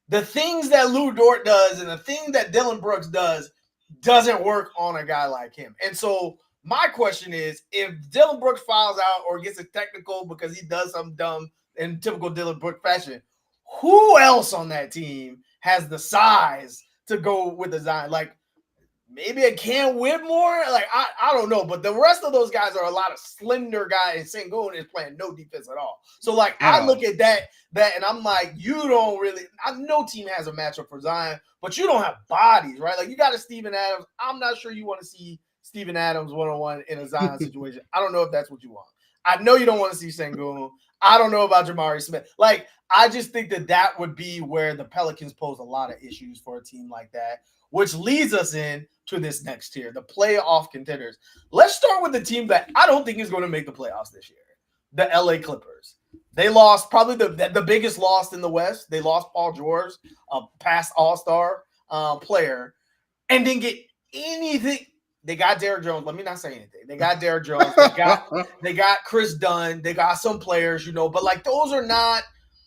the things that Lou Dort does and the thing that Dylan Brooks doesn't work on a guy like him. And so my question is, if Dylan Brooks fouls out or gets a technical because he does something dumb in typical Dylan Brooks fashion, who else on that team has the size to go with the Zion? Like maybe a Cam Whitmore? Like I don't know, but the rest of those guys are a lot of slender guys. Şengün is playing no defense at all. So like I look at that and I'm like, you don't really. No team has a matchup for Zion, but you don't have bodies, right? Like you got a Steven Adams. I'm not sure you want to see Steven Adams one-on-one in a Zion situation. I don't know if that's what you want. I know you don't want to see Şengün. I don't know about Jabari Smith. Like I just think that would be where the Pelicans pose a lot of issues for a team like that, which leads us in to this next tier, the playoff contenders. Let's start with the team that I don't think is going to make the playoffs this year, the LA Clippers. They lost probably the biggest loss in the West. They lost Paul George, a past All-Star player, and didn't get anything. They got Derrick Jones. Let me not say anything. They got Derrick Jones. They got Chris Dunn. They got some players, but like those are not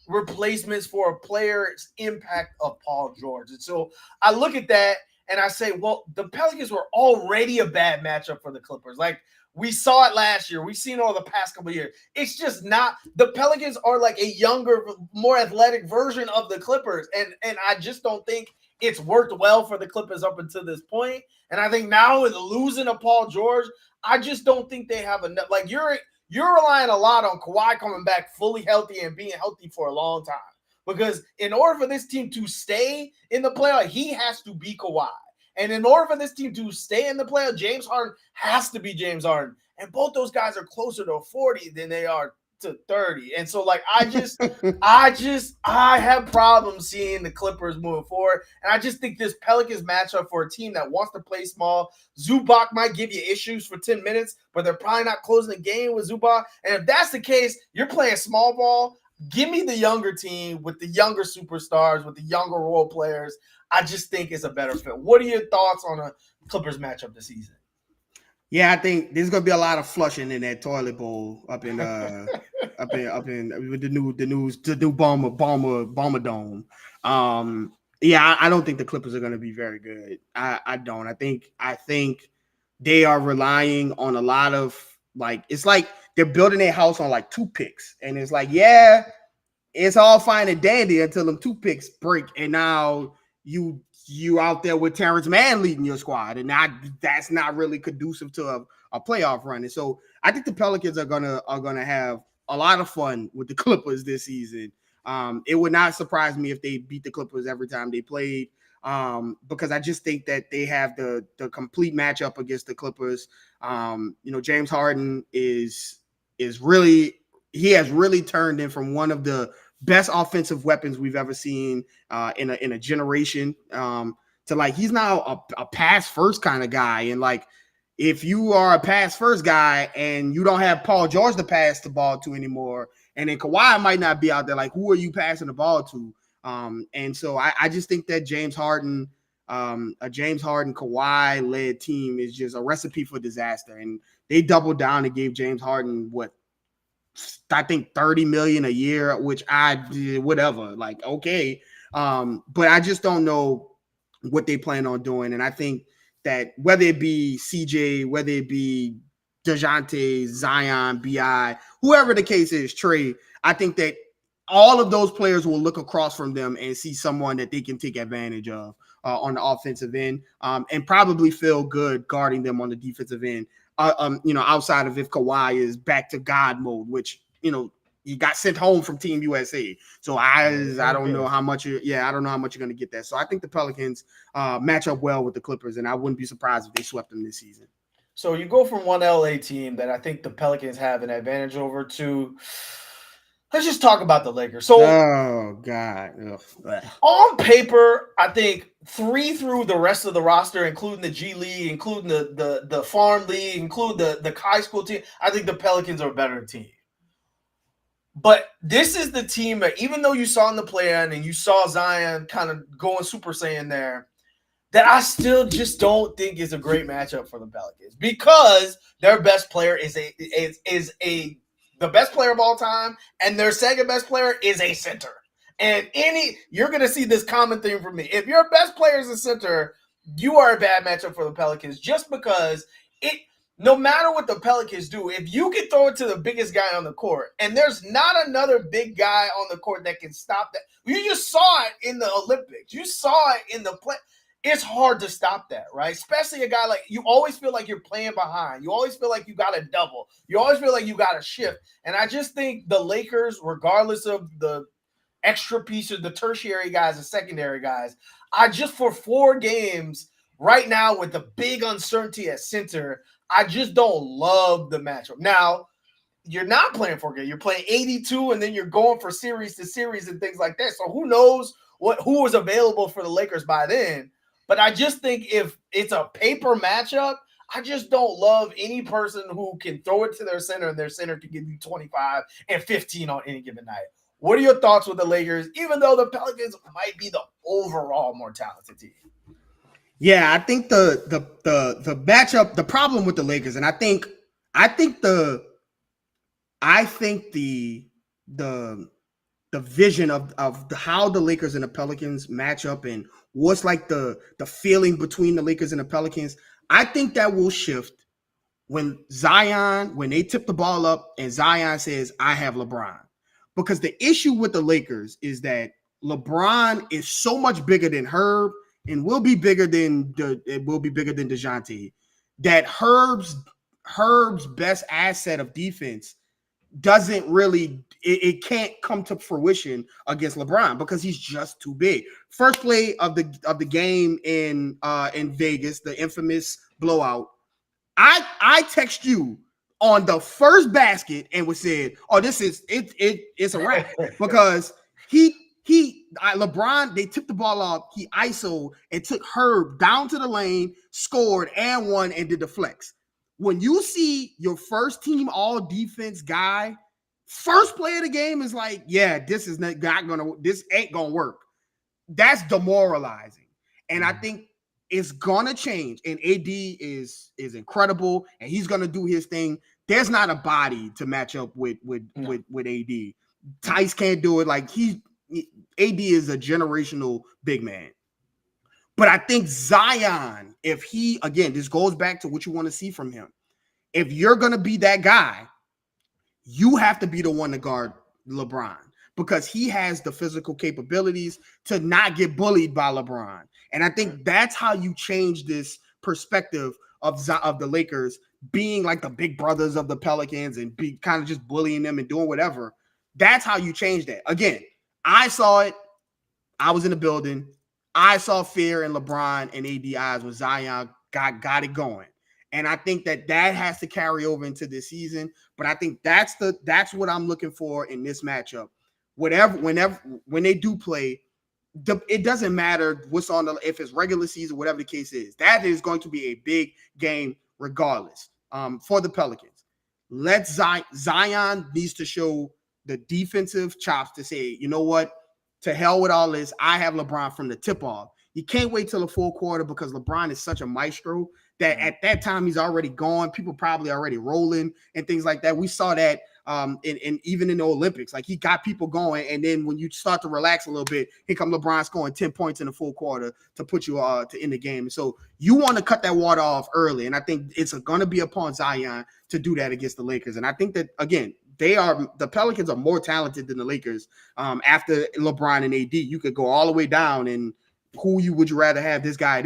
replacements for a player's impact of Paul George. And so I look at that and I say, well, the Pelicans were already a bad matchup for the Clippers. Like we saw it last year. We've seen it all the past couple of years. It's just not – the Pelicans are like a younger, more athletic version of the Clippers. And I just don't think it's worked well for the Clippers up until this point. And I think now with losing to Paul George, I just don't think they have enough. Like you're relying a lot on Kawhi coming back fully healthy and being healthy for a long time. Because in order for this team to stay in the playoff, he has to be Kawhi. And in order for this team to stay in the playoff, James Harden has to be James Harden. And both those guys are closer to 40 than they are to 30. And so like I have problems seeing the Clippers moving forward. And I just think this Pelicans matchup for a team that wants to play small, Zubac might give you issues for 10 minutes, but they're probably not closing the game with Zubac. And if that's the case, you're playing small ball. Give me the younger team with the younger superstars, with the younger role players. I just think it's a better fit. What are your thoughts on a Clippers matchup this season? Yeah, I think there's gonna be a lot of flushing in that toilet bowl up in with the new bomber dome. Yeah, I don't think the Clippers are gonna be very good. I don't. I think they are relying on a lot of it's like they're building their house on like 2 picks, and it's like, yeah, it's all fine and dandy until them 2 picks break, and now you out there with Terrence Mann leading your squad, and that's not really conducive to a playoff run. And so I think the Pelicans are gonna have a lot of fun with the Clippers this season. It would not surprise me if they beat the Clippers every time they played, because I just think that they have the complete matchup against the Clippers. James Harden is really, he has really turned in from one of the best offensive weapons we've ever seen in a generation, to like, he's now a pass first kind of guy. And like, if you are a pass first guy and you don't have Paul George to pass the ball to anymore, and then Kawhi might not be out there, like, who are you passing the ball to? And so I just think that James Harden Kawhi led team is just a recipe for disaster. And they doubled down and gave James Harden I think $30 million a year, which I did whatever, like, okay. But I just don't know what they plan on doing. And I think that whether it be CJ, whether it be DeJounte, Zion, BI, whoever the case is, Trey, I think that all of those players will look across from them and see someone that they can take advantage of on the offensive end, and probably feel good guarding them on the defensive end. Outside of if Kawhi is back to God mode, which, he got sent home from Team USA. So I don't know how much I don't know how much you're going to get that. So I think the Pelicans match up well with the Clippers, and I wouldn't be surprised if they swept them this season. So you go from one LA team that I think the Pelicans have an advantage over to, let's just talk about the Lakers. So, oh God, on paper, I think 3 through the rest of the roster, including the G League, including the farm league, including the high school team, I think the Pelicans are a better team. But this is the team that, even though you saw in the play-in and you saw Zion kind of going Super Saiyan there, that I still just don't think is a great matchup for the Pelicans, because their best player is the best player of all time, and their second best player is a center. And you're going to see this common theme from me. If your best player is a center, you are a bad matchup for the Pelicans, just because no matter what the Pelicans do, if you can throw it to the biggest guy on the court, and there's not another big guy on the court that can stop that. You just saw it in the Olympics. You saw it in the play. It's hard to stop that, right? Especially a guy like, you always feel like you're playing behind. You always feel like you got to double. You always feel like you got to shift. And I just think the Lakers, regardless of the extra pieces, the tertiary guys, the secondary guys, for 4 games right now with the big uncertainty at center, I just don't love the matchup. Now, you're not playing 4 games. You're playing 82, and then you're going for series to series and things like that. So who knows who was available for the Lakers by then. But I just think if it's a paper matchup, I just don't love any person who can throw it to their center, and their center can give you 25 and 15 on any given night. What are your thoughts with the Lakers, even though the Pelicans might be the overall more talented team? Yeah, I think the matchup, the problem with the Lakers, and I think the vision of how the Lakers and the Pelicans match up, and what's like the feeling between the Lakers and the Pelicans, I think that will shift when they tip the ball up and Zion says, I have LeBron. Because the issue with the Lakers is that LeBron is so much bigger than Herb, and will be bigger than DeJounte, that Herb's best asset of defense doesn't really, it can't come to fruition against LeBron, because he's just too big. First play of the game in Vegas, the infamous blowout, I text you on the first basket and was said, oh, it's a wrap, because LeBron, they tipped the ball off, he ISO'd and took Herb down to the lane, scored and won, and did the flex. When you see your first team all defense guy First play of the game is like, yeah, this ain't gonna work. That's demoralizing. And I think it's gonna change. And AD is incredible, and he's gonna do his thing. There's not a body to match up with AD. Tice can't do it. Like AD is a generational big man. But I think Zion, if he, again, this goes back to what you want to see from him. If you're gonna be that guy, you have to be the one to guard LeBron, because he has the physical capabilities to not get bullied by LeBron. And I think that's how you change this perspective of the Lakers being like the big brothers of the Pelicans and be kind of just bullying them and doing whatever. That's how you change that. Again, I saw it. I was in the building. I saw fear in LeBron and AD eyes when Zion got it going. And I think that has to carry over into this season. But I think that's what I'm looking for in this matchup. When they do play, it doesn't matter what's on if it's regular season, whatever the case is. That is going to be a big game regardless. For the Pelicans, Zion needs to show the defensive chops to say, you know what, to hell with all this. I have LeBron from the tip off. You can't wait till the full quarter, because LeBron is such a maestro that at that time he's already gone. People probably already rolling and things like that. We saw that even in the Olympics. Like, he got people going, and then when you start to relax a little bit, here come LeBron scoring 10 points in the full quarter to put you to end the game. So you want to cut that water off early, and I think it's going to be upon Zion to do that against the Lakers. And I think that, again, the Pelicans are more talented than the Lakers. After LeBron and AD, you could go all the way down, and would you rather have, this guy,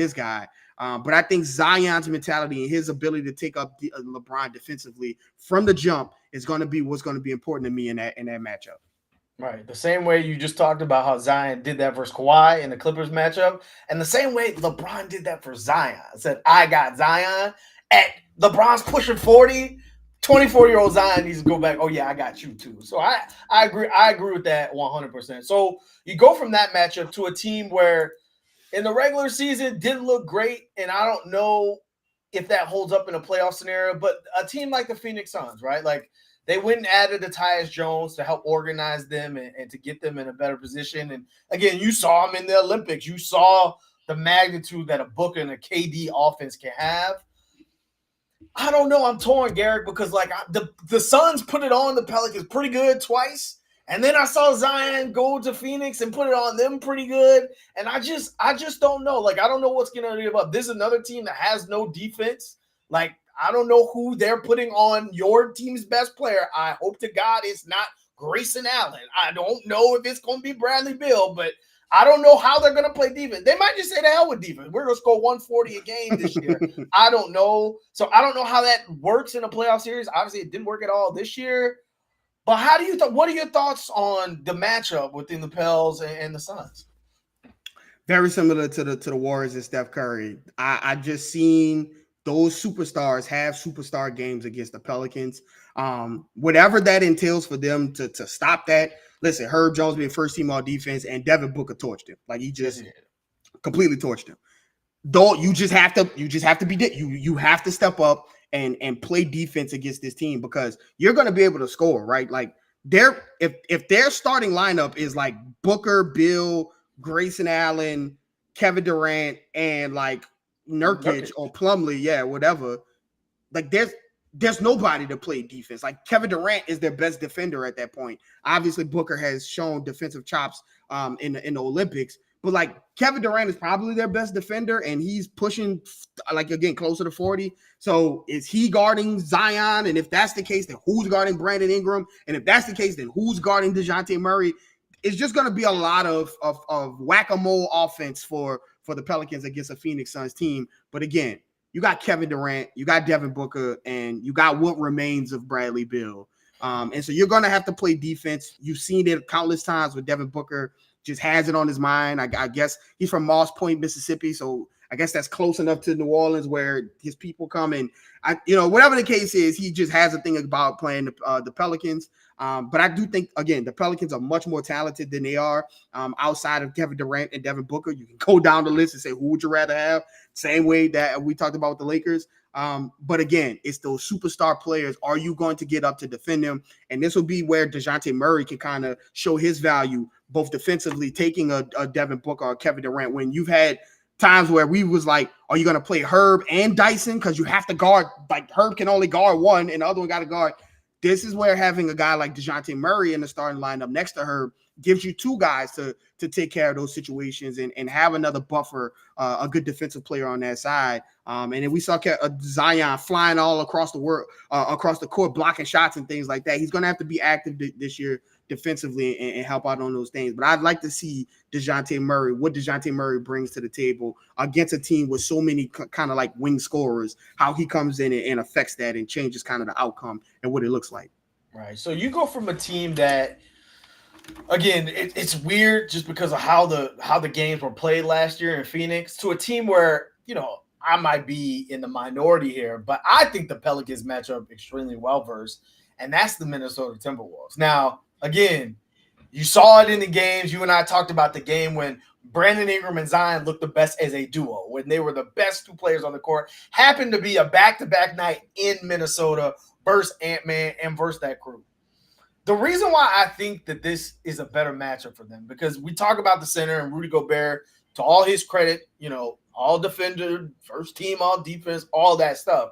but I think Zion's mentality and his ability to take up LeBron defensively from the jump is going to be what's going to be important to me in that matchup. Right. The same way you just talked about how Zion did that versus Kawhi in the Clippers matchup, and the same way LeBron did that for Zion. Said, I got Zion. At LeBron's pushing 40, 24-year-old Zion needs to go back. Oh, yeah, I got you too. So I agree. I agree with that 100%. So you go from that matchup to a team where in the regular season didn't look great, and I don't know if that holds up in a playoff scenario, but a team like the Phoenix Suns, right? Like, they went and added the Tyus Jones to help organize them and to get them in a better position. And again, you saw them in the Olympics. You saw the magnitude that a Booker and a KD offense can have. I don't know. I'm torn, Garrick, because like the Suns put it on the Pelicans pretty good twice. And then I saw Zion go to Phoenix and put it on them pretty good. And I just don't know. Like, I don't know what's going to give up. This is another team that has no defense. Like, I don't know who they're putting on your team's best player. I hope to God it's not Grayson Allen. I don't know if it's going to be Bradley Beal, but I don't know how they're going to play defense. They might just say the hell with defense. We're going to score 140 a game this year. I don't know. So I don't know how that works in a playoff series. Obviously, it didn't work at all this year. But how do you what are your thoughts on the matchup within the Pels and the Suns? Very similar to the Warriors and Steph Curry. I just seen those superstars have superstar games against the Pelicans. Whatever that entails for them to stop that. Listen, Herb Jones being first team all defense, and Devin Booker torched him. Like, he just completely torched him. Though you just have to be you have to step up and play defense against this team, because you're going to be able to score, right? Like, if their starting lineup is like Booker, Bill, Grayson Allen, Kevin Durant, and like Nurkic or Plumlee, whatever. Like, there's nobody to play defense. Like, Kevin Durant is their best defender at that point. Obviously, Booker has shown defensive chops in the Olympics. But, like, Kevin Durant is probably their best defender, and he's pushing, like, again, closer to 40. So is he guarding Zion? And if that's the case, then who's guarding Brandon Ingram? And if that's the case, then who's guarding DeJounte Murray? It's just going to be a lot of whack-a-mole offense for the Pelicans against a Phoenix Suns team. But, again, you got Kevin Durant, you got Devin Booker, and you got what remains of Bradley Beal. And so you're going to have to play defense. You've seen it countless times with Devin Booker. Just has it on his mind. I guess he's from Moss Point, Mississippi, so I guess that's close enough to New Orleans where his people come. And whatever the case is, he just has a thing about playing the Pelicans. But I do think, again, the Pelicans are much more talented than they are outside of Kevin Durant and Devin Booker. You can go down the list and say, who would you rather have? Same way that we talked about with the Lakers. But again, it's those superstar players. Are you going to get up to defend them? And this will be where DeJounte Murray can kind of show his value, both defensively, taking a Devin Booker or Kevin Durant. When you've had times where we was like, are you going to play Herb and Dyson? Because you have to guard, like Herb can only guard one and the other one got to guard. This is where having a guy like DeJounte Murray in the starting lineup next to Herb gives you two guys to take care of those situations and have another buffer, a good defensive player on that side. And then we saw Zion flying all across the world, across the court, blocking shots and things like that. He's going to have to be active this year defensively and help out on those things. But I'd like to see what DeJounte Murray brings to the table against a team with so many kind of like wing scorers, how he comes in and affects that and changes kind of the outcome and what it looks like. Right. So you go from a team that, again, it's weird just because of how the games were played last year in Phoenix, to a team where, I might be in the minority here, but I think the Pelicans match up extremely well versed, and that's the Minnesota Timberwolves. Now, again, you saw it in the games. You and I talked about the game when Brandon Ingram and Zion looked the best as a duo, when they were the best two players on the court. Happened to be a back-to-back night in Minnesota versus Ant-Man and versus that crew. The reason why I think that this is a better matchup for them, because we talk about the center and Rudy Gobert, to all his credit, all defender, first team, all defense, all that stuff.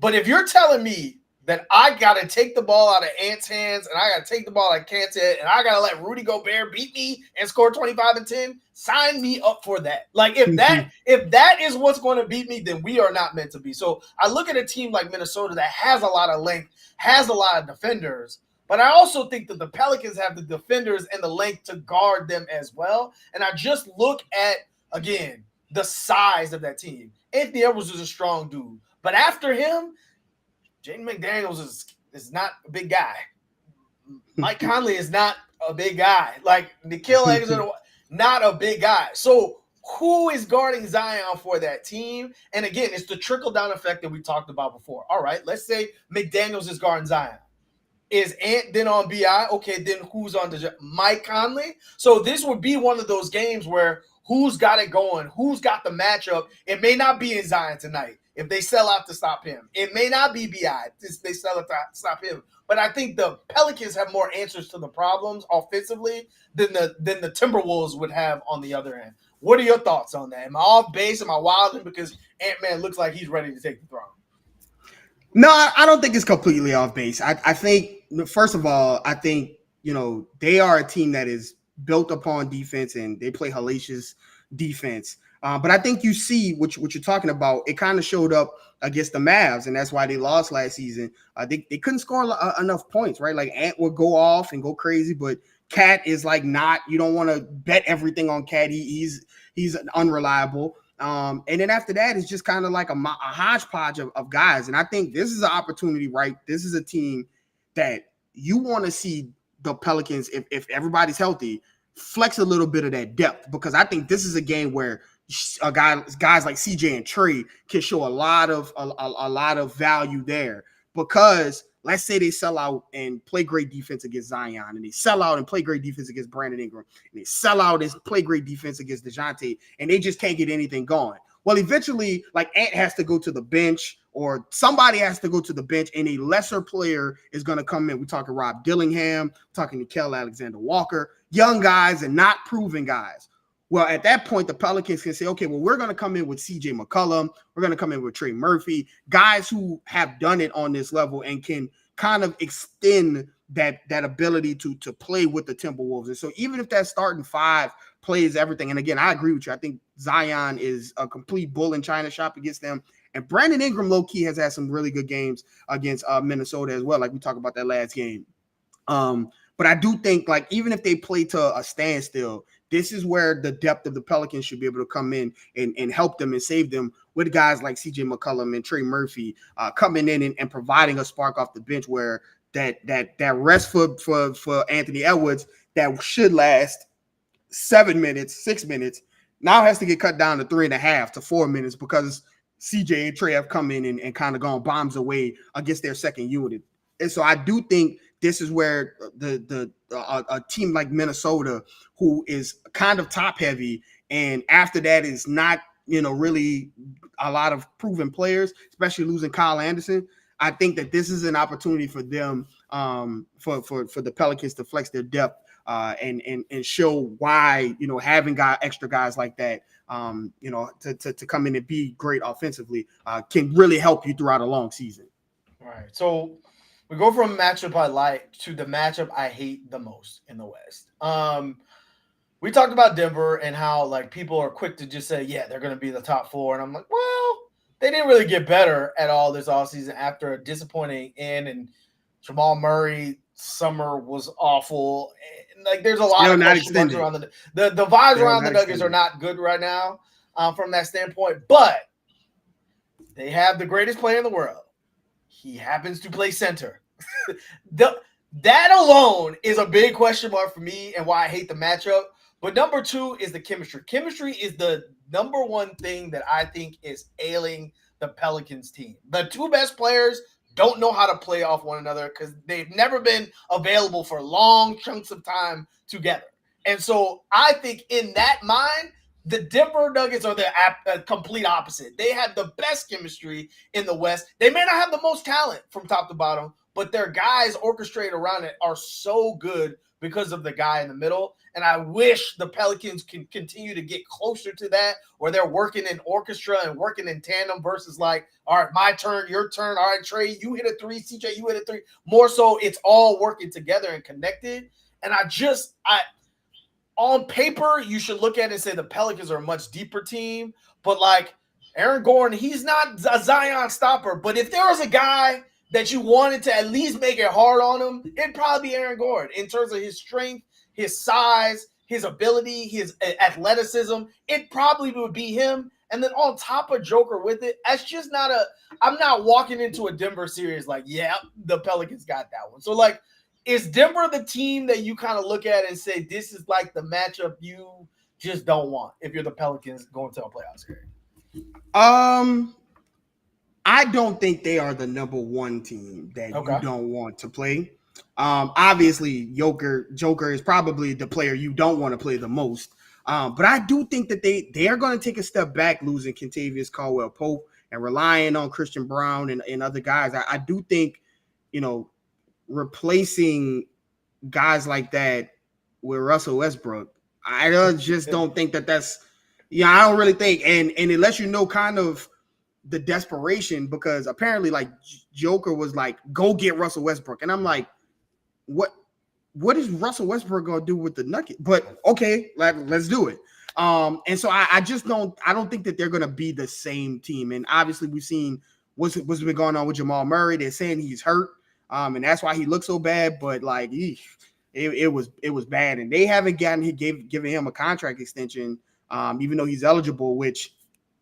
But if you're telling me that I got to take the ball out of Ant's hands and I got to take the ball out of Kant's head and I got to let Rudy Gobert beat me and score 25 and 10, sign me up for that. Like if that is what's going to beat me, then we are not meant to be. So I look at a team like Minnesota that has a lot of length, has a lot of defenders, but I also think that the Pelicans have the defenders and the length to guard them as well. And I just look at, again, the size of that team. Anthony Edwards is a strong dude. But after him, Jaden McDaniels is not a big guy. Mike Conley is not a big guy. Like, Nickeil Alexander, not a big guy. So who is guarding Zion for that team? And again, it's the trickle-down effect that we talked about before. All right, let's say McDaniels is guarding Zion. Is Ant then on BI? Okay, then who's on Mike Conley? So this would be one of those games where who's got it going? Who's got the matchup? It may not be in Zion tonight if they sell out to stop him. It may not be BI if they sell out to stop him. But I think the Pelicans have more answers to the problems offensively than the Timberwolves would have on the other end. What are your thoughts on that? Am I off base? Am I wilding? Because Ant-Man looks like he's ready to take the throne. No, I don't think it's completely off base. I think, first of all, I think, they are a team that is built upon defense and they play hellacious defense. But I think you see what you're talking about. It kind of showed up against the Mavs, and that's why they lost last season. They couldn't score enough points, right? Like Ant would go off and go crazy, but Cat is like not. You don't want to bet everything on Cat. He's unreliable. And then after that, it's just kind of like a hodgepodge of guys. And I think this is an opportunity, right? This is a team that you want to see the Pelicans, if everybody's healthy, flex a little bit of that depth, because I think this is a game where guys like CJ and Trey can show a lot of value there, because let's say they sell out and play great defense against Zion, and they sell out and play great defense against Brandon Ingram, and they sell out and play great defense against DeJounte, and they just can't get anything going. Well, eventually, like Ant has to go to the bench, or somebody has to go to the bench, and a lesser player is going to come in. We're talking Rob Dillingham, talking Nickeil Alexander Walker, young guys and not proven guys. Well, at that point, the Pelicans can say, okay, well, we're going to come in with CJ McCollum. We're going to come in with Trey Murphy, guys who have done it on this level and can kind of extend that ability to play with the Timberwolves. And so even if that starting five plays everything, and again, I agree with you. I think Zion is a complete bull in China shop against them. And Brandon Ingram, low-key, has had some really good games against Minnesota as well, like we talked about that last game. But I do think, like, even if they play to a standstill, this is where the depth of the Pelicans should be able to come in and help them and save them, with guys like CJ McCollum and Trey Murphy coming in and providing a spark off the bench, where that rest for Anthony Edwards that should last 6 minutes, now has to get cut down to 3.5 to 4 minutes, because CJ and Trey have come in and kind of gone bombs away against their second unit. And so I do think this is where a team like Minnesota, who is kind of top heavy, and after that is not really a lot of proven players, especially losing Kyle Anderson. I think that this is an opportunity for them, for the Pelicans to flex their depth and show why having extra guys like that, to come in and be great offensively can really help you throughout a long season. Right. So we go from a matchup I like to the matchup I hate the most in the West. We talked about Denver and how like people are quick to just say, yeah, they're going to be the top 4. And I'm like, well, they didn't really get better at all this offseason after a disappointing end. And Jamal Murray summer was awful. And, like there's a lot of question marks around the vibes around the Nuggets are not good right now from that standpoint. But they have the greatest player in the world. He happens to play center. That alone is a big question mark for me and why I hate the matchup. But number 2 is the chemistry. Chemistry is the number 1 thing that I think is ailing the Pelicans team. The 2 best players don't know how to play off one another because they've never been available for long chunks of time together. And so I think in that mind, the Denver Nuggets are the complete opposite. They have the best chemistry in the West. They may not have the most talent from top to bottom, but their guys orchestrated around it are so good because of the guy in the middle. And I wish the Pelicans can continue to get closer to that, where they're working in orchestra and working in tandem versus like, all right, my turn, your turn. All right, Trey, you hit a 3. CJ, you hit a 3. More so it's all working together and connected. And on paper, you should look at it and say the Pelicans are a much deeper team. But like Aaron Gordon, he's not a Zion stopper. But if there was a guy that you wanted to at least make it hard on him, it'd probably be Aaron Gordon in terms of his strength, his size, his ability, his athleticism. It probably would be him. And then on top of Joker with it, that's just not I'm not walking into a Denver series like, yeah, the Pelicans got that one. So like, is Denver the team that you kind of look at and say, this is like the matchup you just don't want if you're the Pelicans going to a playoff series? I don't think they are the number 1 team that you don't want to play. Obviously, Joker is probably the player you don't want to play the most. But I do think that they are going to take a step back losing Kentavious Caldwell-Pope and relying on Christian Brown and other guys. I do think, replacing guys like that with Russell Westbrook, I just don't think that's I don't really think. And it lets you know kind of the desperation, because apparently like Joker was like, go get Russell Westbrook. And I'm like, what is Russell Westbrook going to do with the Nuggets? But okay, let's do it. And so I don't think that they're going to be the same team. And obviously we've seen what's been going on with Jamal Murray. They're saying he's hurt. And that's why he looks so bad. But like, it was bad. And they haven't given him a contract extension, even though he's eligible, which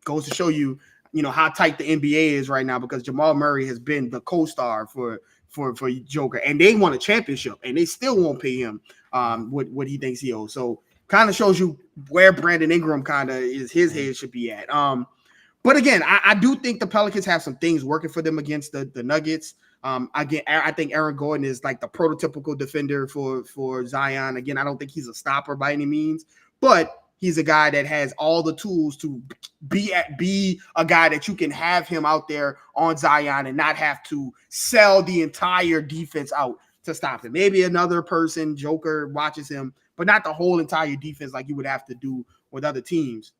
goes to show you, how tight the NBA is right now, because Jamal Murray has been the co-star for Joker, and they won a championship, and they still won't pay him what he thinks he owes. So kind of shows you where Brandon Ingram kind of is his head should be at. But again, I do think the Pelicans have some things working for them against the Nuggets. Again, I think Aaron Gordon is like the prototypical defender for Zion. Again, I don't think he's a stopper by any means, but he's a guy that has all the tools to be a guy that you can have him out there on Zion and not have to sell the entire defense out to stop him. Maybe another person, Joker, watches him, but not the whole entire defense like you would have to do with other teams.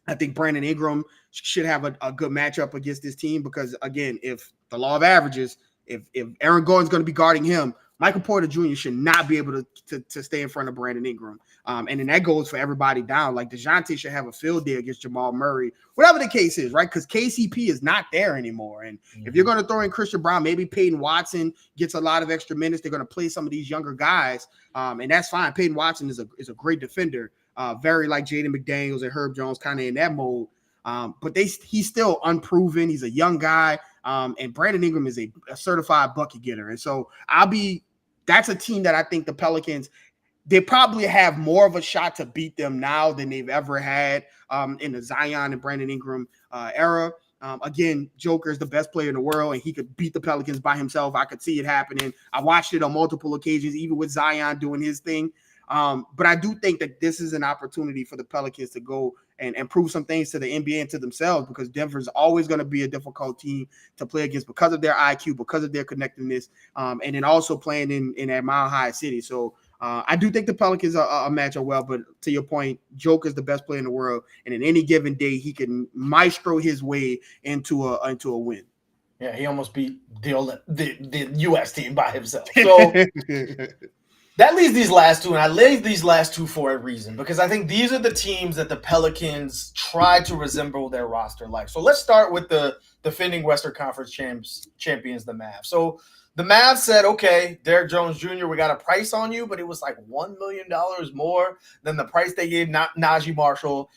I think Brandon Ingram should have a good matchup against this team, because, again, if the law of averages, if Aaron Gordon's going to be guarding him, Michael Porter Jr. should not be able to stay in front of Brandon Ingram. And then that goes for everybody down. Like DeJounte should have a field day against Jamal Murray, whatever the case is, right? Because KCP is not there anymore. And if you're going to throw in Christian Brown, maybe Peyton Watson gets a lot of extra minutes. They're going to play some of these younger guys, and that's fine. Peyton Watson is a great defender, very like Jaden McDaniels and Herb Jones, kind of in that mode. But he's still unproven. He's a young guy. And Brandon Ingram is a certified bucket getter. And so that's a team that I think the Pelicans, they probably have more of a shot to beat them now than they've ever had in the Zion and Brandon Ingram era. Again, Joker is the best player in the world, and he could beat the Pelicans by himself. I could see it happening. I watched it on multiple occasions, even with Zion doing his thing. But I do think that this is an opportunity for the Pelicans to go and prove some things to the NBA and to themselves, because Denver's always going to be a difficult team to play against because of their IQ, because of their connectiveness, and then also playing in that Mile High City. So I do think the Pelicans are match up well, but to your point, Joker's the best player in the world, and in any given day, he can maestro his way into a win. Yeah, he almost beat the U.S. team by himself. So that leaves these last two, and I laid these last two for a reason, because I think these are the teams that the Pelicans try to resemble their roster like. So let's start with the defending Western Conference champions, the Mavs. So the Mavs said, okay, Derrick Jones Jr., we got a price on you, but it was like $1 million more than the price they gave Najee Marshall.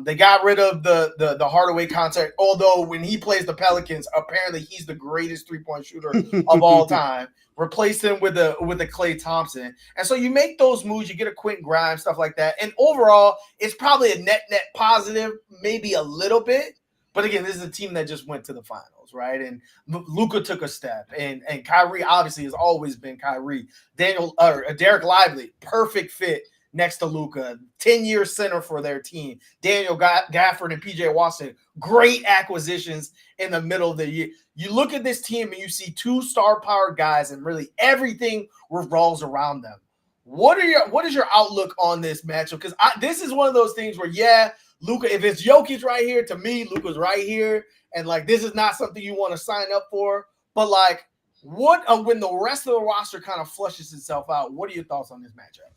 They got rid of the Hardaway contract, although when he plays the Pelicans, apparently he's the greatest three-point shooter of all time. Replace him with a Klay Thompson. And so you make those moves, you get a Quentin Grimes, stuff like that. And overall, it's probably a net positive, maybe a little bit. But again, this is a team that just went to the finals, right? And Luka took a step, and Kyrie obviously has always been Kyrie. Derek Lively, perfect fit next to Luka, 10-year center for their team. Daniel Gafford and PJ Washington, great acquisitions in the middle of the year. You look at this team and you see two star-powered guys, and really everything revolves around them. What is your outlook on this matchup? Because this is one of those things where, yeah, Luka, if it's Jokic right here, to me, Luka's right here. And, like, this is not something you want to sign up for. But, like, when the rest of the roster kind of flushes itself out, what are your thoughts on this matchup?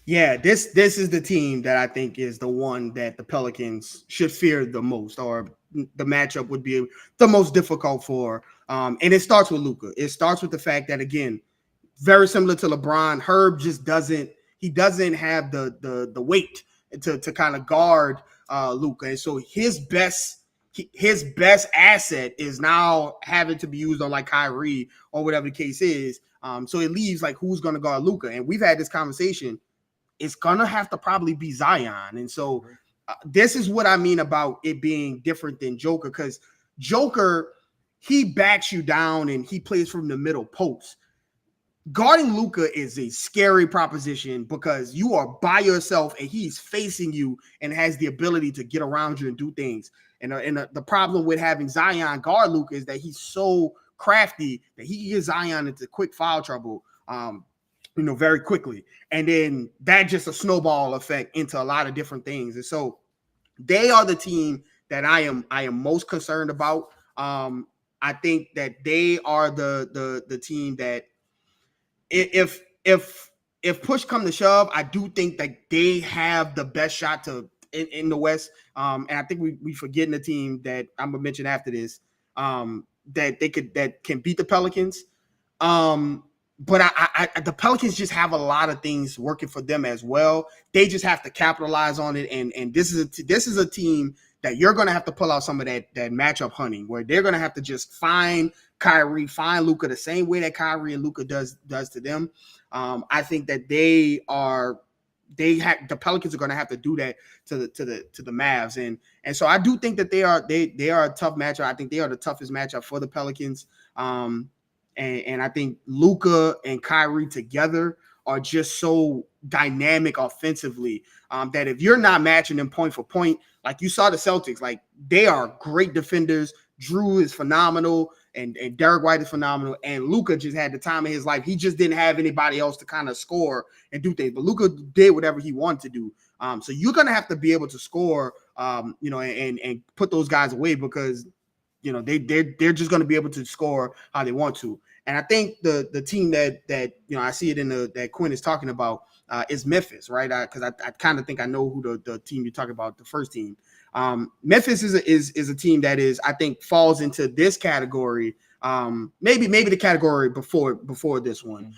Yeah, this is the team that I think is the one that the Pelicans should fear the most, or the matchup would be the most difficult for. And it starts with Luka. It starts with the fact that, again, very similar to LeBron, Herb just doesn't have the weight to kind of guard Luka. And so his best asset is now having to be used on like Kyrie or whatever the case is. So it leaves like who's going to guard Luka. And we've had this conversation. It's going to have to probably be Zion. And so this is what I mean about it being different than Joker, because Joker, he backs you down and he plays from the middle post. Guarding Luka is a scary proposition because you are by yourself and he's facing you and has the ability to get around you and do things. And the problem with having Zion guard Luka is that he's so crafty that he can get Zion into quick foul trouble, very quickly. And then that just a snowball effect into a lot of different things. And so they are the team that I am most concerned about. I think that they are the team that, if push come to shove, I do think that they have the best shot in the West. And I think we forgetting the team that I'm gonna mention after this, that can beat the Pelicans. But the Pelicans just have a lot of things working for them as well. They just have to capitalize on it. And this is a team that you're going to have to pull out some of that matchup hunting, where they're going to have to just find Kyrie, find Luka the same way that Kyrie and Luka does to them. I think that the Pelicans are going to have to do that to the Mavs, and so I do think that they are a tough matchup. I think they are the toughest matchup for the Pelicans. And I think Luka and Kyrie together are just so dynamic offensively that if you're not matching them point for point, like you saw the Celtics, like they are great defenders. Drew is phenomenal, and Derek White is phenomenal, and Luka just had the time of his life. He just didn't have anybody else to kind of score and do things, but Luka did whatever he wanted to do. So you're gonna have to be able to score, and put those guys away, because they're just gonna be able to score how they want to. And I think the team that I see it in that Quinn is talking about is Memphis, right? Because I kind of think I know who the team you're talking about, the first team. Memphis is a team that I think falls into this category. Maybe the category before this one,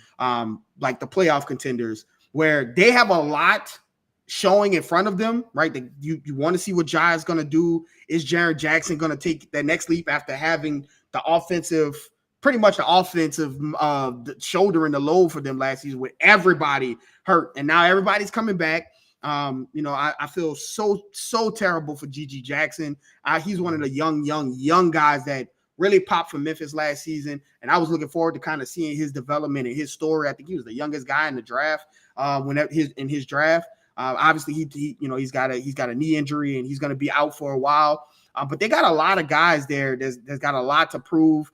like the playoff contenders, where they have a lot showing in front of them, right? That you want to see what Ja is going to do. Is Jaren Jackson going to take that next leap after having pretty much the offensive shoulder in the load for them last season with everybody hurt, and now everybody's coming back. I feel so terrible for GG Jackson. He's one of the young guys that really popped for Memphis last season, and I was looking forward to kind of seeing his development and his story. I think he was the youngest guy in the draft in his draft. Obviously, he's got a knee injury and he's going to be out for a while. But they got a lot of guys there that's got a lot to prove.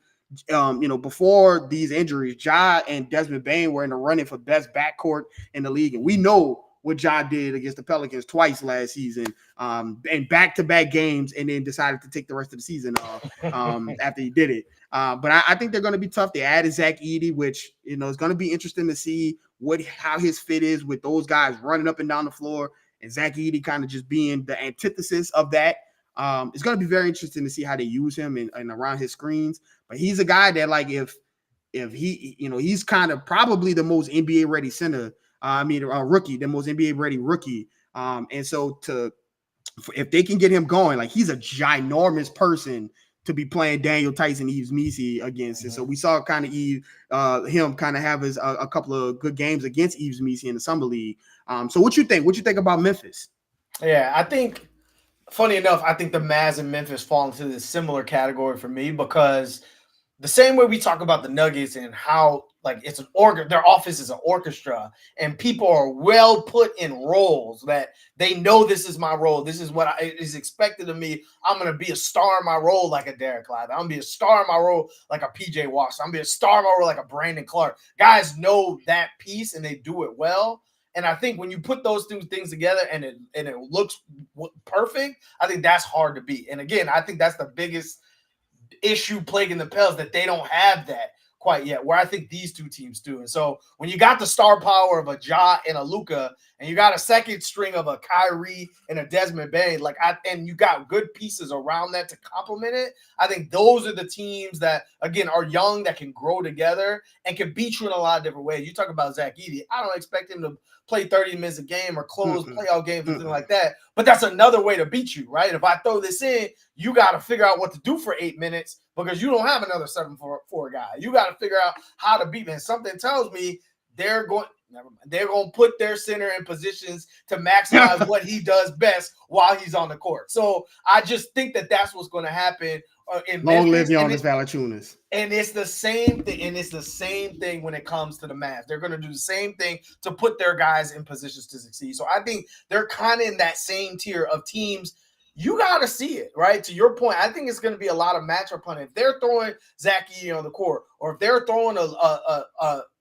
Before these injuries, Ja and Desmond Bane were in the running for best backcourt in the league, and we know what Ja did against the Pelicans twice last season, and back-to-back games, and then decided to take the rest of the season off after he did it. But I think they're going to be tough. They added Zach Edey, which is going to be interesting to see how his fit is with those guys running up and down the floor, and Zach Edey kind of just being the antithesis of that. It's going to be very interesting to see how they use him and around his screens. But he's a guy that, like, if he, he's kind of probably the most NBA ready center. Rookie, the most NBA ready rookie. And so if they can get him going, like, he's a ginormous person to be playing Daniel Tyson, Yves Missi against. And so we saw kind of him kind of have a couple of good games against Yves Missi in the summer league. So what you think? What you think about Memphis? Yeah, I think, funny enough, I think the Mavs and Memphis fall into this similar category for me, because the same way we talk about the Nuggets and how, like, it's an their offense is an orchestra, and people are well put in roles that they know this is my role. This is what is expected of me. I'm going to be a star in my role like a Derek Lively. I'm going to be a star in my role like a PJ Washington. I'm going to be a star in my role like a Brandon Clark. Guys know that piece and they do it well. And I think when you put those two things together and it looks perfect, I think that's hard to beat. And again, I think that's the biggest issue plaguing the Pels, that they don't have that quite yet, where I think these two teams do. And so when you got the star power of a Ja and a Luka, and you got a second string of a Kyrie and a Desmond Bane, and you got good pieces around that to complement it, I think those are the teams that, again, are young, that can grow together and can beat you in a lot of different ways. You talk about Zach Edey. I don't expect him to play 30 minutes a game or close playoff games or something like that, but that's another way to beat you, right? If I throw this in, you got to figure out what to do for 8 minutes, because you don't have another 7-4 guy. You got to figure out how to beat me. Something tells me they're going to put their center in positions to maximize what he does best while he's on the court. So I just think that that's what's going to happen. Long live Jonas Valanciunas. And it's the same thing. And it's the same thing when it comes to the Mavs. They're going to do the same thing to put their guys in positions to succeed. So I think they're kind of in that same tier of teams. You got to see it, right? To your point, I think it's going to be a lot of matchup hunting. If they're throwing Zach Edey on the court, or if they're throwing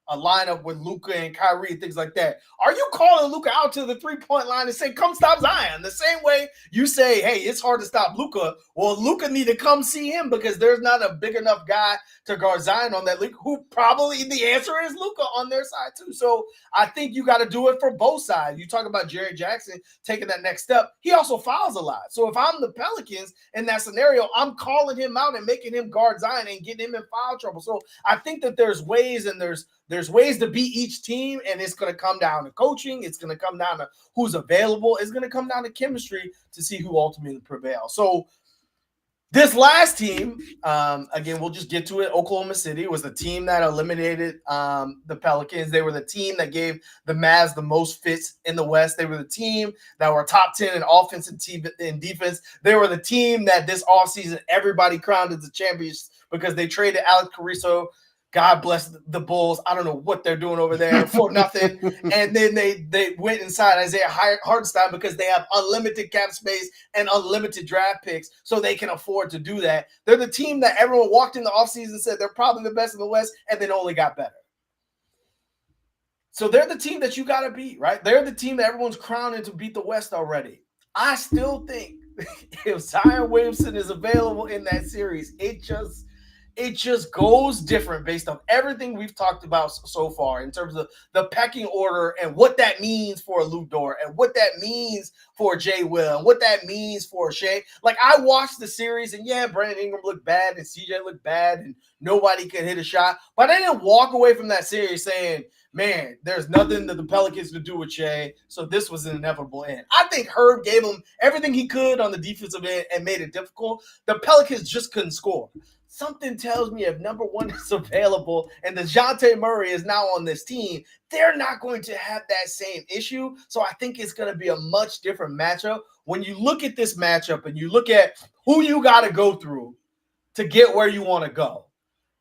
a lineup with Luka and Kyrie and things like that, are you calling Luka out to the three-point line and say, come stop Zion? The same way you say, hey, it's hard to stop Luka. Well, Luka need to come see him, because there's not a big enough guy to guard Zion on that league, who probably the answer is Luka on their side too. So I think you got to do it for both sides. You talk about Jerry Jackson taking that next step. He also fouls a lot. So if I'm the Pelicans in that scenario, I'm calling him out and making him guard Zion and getting him in foul trouble. So I think that there's ways, and there's ways to beat each team, and it's going to come down to coaching. It's going to come down to who's available. It's going to come down to chemistry to see who ultimately prevails. So this last team, again, we'll just get to it. Oklahoma City was the team that eliminated the Pelicans. They were the team that gave the Mavs the most fits in the West. They were the team that were top 10 in offense and defense. They were the team that this offseason everybody crowned as the champions, because they traded Alex Caruso. God bless the Bulls. I don't know what they're doing over there for nothing. And then they went inside Isaiah Hartenstein, because they have unlimited cap space and unlimited draft picks, so they can afford to do that. They're the team that everyone walked in the offseason and said they're probably the best in the West, and then only got better. So they're the team that you got to beat, right? They're the team that everyone's crowning to beat the West already. I still think if Zion Williamson is available in that series, it just goes different based on everything we've talked about so far in terms of the pecking order and what that means for Lou Dort and what that means for Jay Will and what that means for Shea. Like, I watched the series, and yeah, Brandon Ingram looked bad and CJ looked bad and nobody could hit a shot. But I didn't walk away from that series saying, man, there's nothing that the Pelicans could do with Shea, so this was an inevitable end. I think Herb gave him everything he could on the defensive end and made it difficult. The Pelicans just couldn't score. Something tells me if number one is available and DeJounte Murray is now on this team, they're not going to have that same issue. So I think it's going to be a much different matchup. When you look at this matchup and you look at who you got to go through to get where you want to go,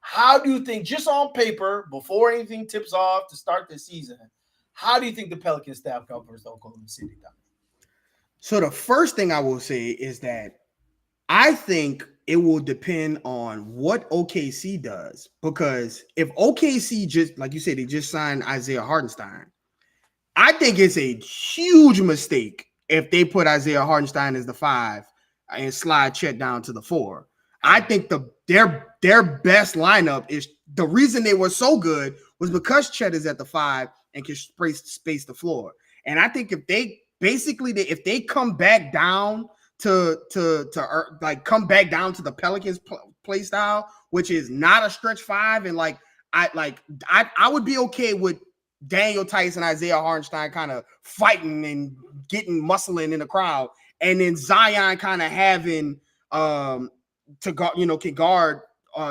how do you think, just on paper, before anything tips off to start the season, How do you think the Pelicans staff covers the Oklahoma City Thunder? So the first thing I will say is that I think it will depend on what OKC does, because if OKC just, like you said, they just signed Isaiah Hartenstein, I think it's a huge mistake if they put Isaiah Hartenstein as the 5 and slide Chet down to the 4. I think their best lineup is, the reason they were so good was because Chet is at the 5 and can space the floor. And I think if they come back down to come back down to the Pelicans play style, which is not a stretch 5, and I would be okay with Daniel Tice and Isaiah Hartenstein kind of fighting and getting muscling in the crowd, and then Zion kind of having to guard, can guard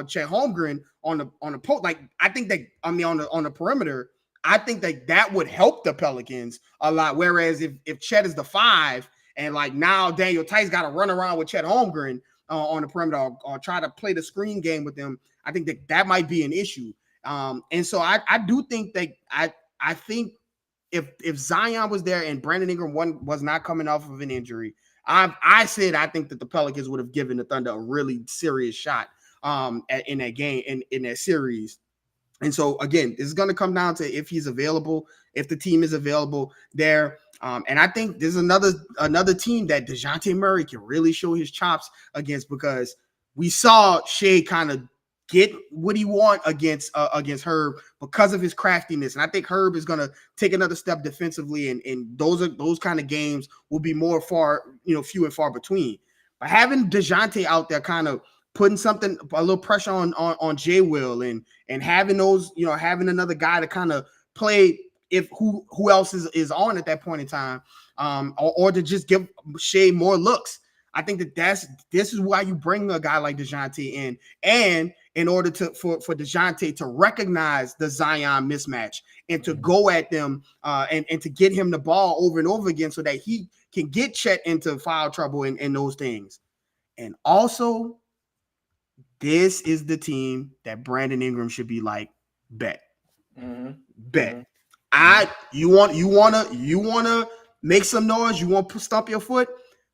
Chet Holmgren on the post. Like, I think that, on the perimeter, I think that would help the Pelicans a lot. Whereas if Chet is the 5 and like now Daniel Tice got to run around with Chet Holmgren on the perimeter or try to play the screen game with them, I think that might be an issue. And so I do think that I think if Zion was there and Brandon Ingram was not coming off of an injury, I think that the Pelicans would have given the Thunder a really serious shot in that game, in that series. And so again, this is going to come down to if he's available, if the team is available there. And I think there's another team that DeJounte Murray can really show his chops against, because we saw Shea kind of get what he want against Herb because of his craftiness. And I think Herb is going to take another step defensively, and those kind of games will be few and far between. But having DeJounte out there kind of putting a little pressure on Jay Will, and having having another guy to kind of play if who else is on at that point in time, or to just give Shea more looks. I think this is why you bring a guy like DeJounte in, and in order for DeJounte to recognize the Zion mismatch and to go at them and to get him the ball over and over again so that he can get Chet into foul trouble and those things. And also, this is the team that Brandon Ingram should be like, bet. Bet. You wanna make some noise, you want to stomp your foot?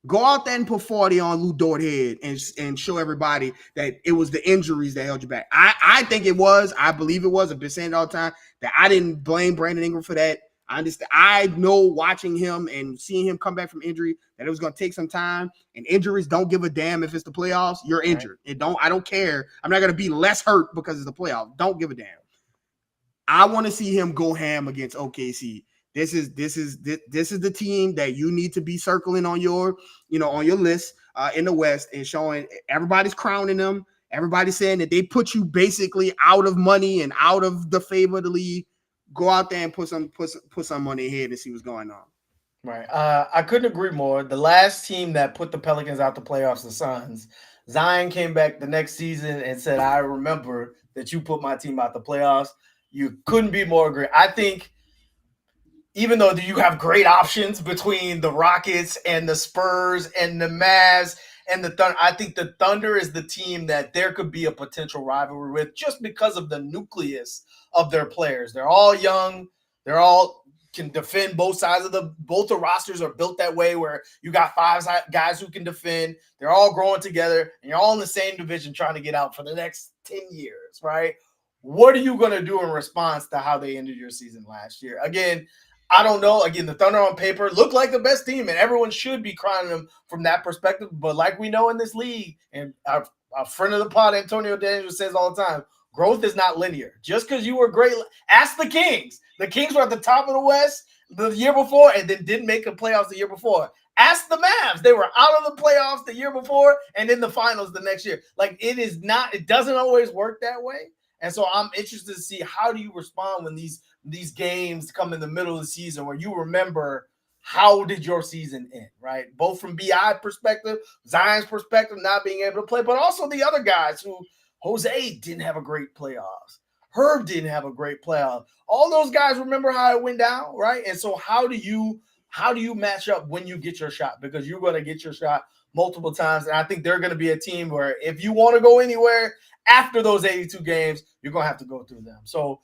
Go out there and put 40 on Lou Dort head and show everybody that it was the injuries that held you back. I think it was. I believe it was. I've been saying it all the time that I didn't blame Brandon Ingram for that. I understand. I know, watching him and seeing him come back from injury, that it was going to take some time. And injuries don't give a damn if it's the playoffs. You're injured. I don't care. I'm not going to be less hurt because it's the playoffs. Don't give a damn. I want to see him go ham against OKC. This is the team that you need to be circling on your list in the West, and showing everybody's crowning them. Everybody's saying that they put you basically out of money and out of the favor of the league. Go out there and put some on their head and see what's going on. Right. I couldn't agree more. The last team that put the Pelicans out the playoffs, the Suns, Zion came back the next season and said, "I remember that you put my team out the playoffs." You couldn't be more agree. I think, even though you have great options between the Rockets and the Spurs and the Mavs and the Thunder, I think the Thunder is the team that there could be a potential rivalry with, just because of the nucleus of their players. They're all young. They're all can defend both sides of both the rosters are built that way, where you got 5 guys who can defend. They're all growing together, and you're all in the same division trying to get out for the next 10 years, right? What are you going to do in response to how they ended your season last year? Again, I don't know. Again, the Thunder on paper look like the best team, and everyone should be crying them from that perspective. But like we know in this league, and our friend of the pod, Antonio Daniels, says all the time, growth is not linear. Just because you were great, ask the Kings. The Kings were at the top of the West the year before and then didn't make the playoffs the year before. Ask the Mavs. They were out of the playoffs the year before and in the finals the next year. Like, it doesn't always work that way. And so I'm interested to see, how do you respond when these games come in the middle of the season, where you remember how did your season end, right? Both from BI perspective, Zion's perspective, not being able to play, but also the other guys who, Jose didn't have a great playoffs. Herb didn't have a great playoff. All those guys remember how it went down, right? And so how do you match up when you get your shot? Because you're going to get your shot multiple times. And I think they're going to be a team where if you want to go anywhere after those 82 games, you're going to have to go through them. So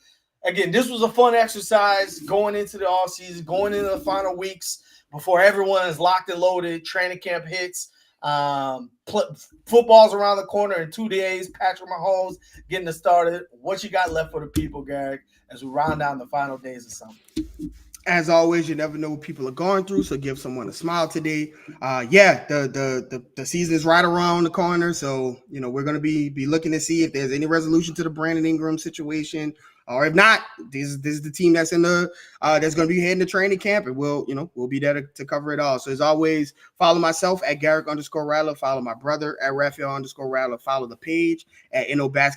again, this was a fun exercise going into the offseason, going into the final weeks before everyone is locked and loaded. Training camp hits. Football's around the corner in 2 days. Patrick Mahomes getting it started. What you got left for the people, Garrick, as we round down the final days of summer? As always, you never know what people are going through, so give someone a smile today. The season is right around the corner, so we're going to be looking to see if there's any resolution to the Brandon Ingram situation, or if not, this is the team that's in the that's going to be heading to training camp, and we'll be there to cover it all. So as always, follow myself at Garrick _Rattler, follow my brother at Raphael _Rattler, follow the page at NO Basketball.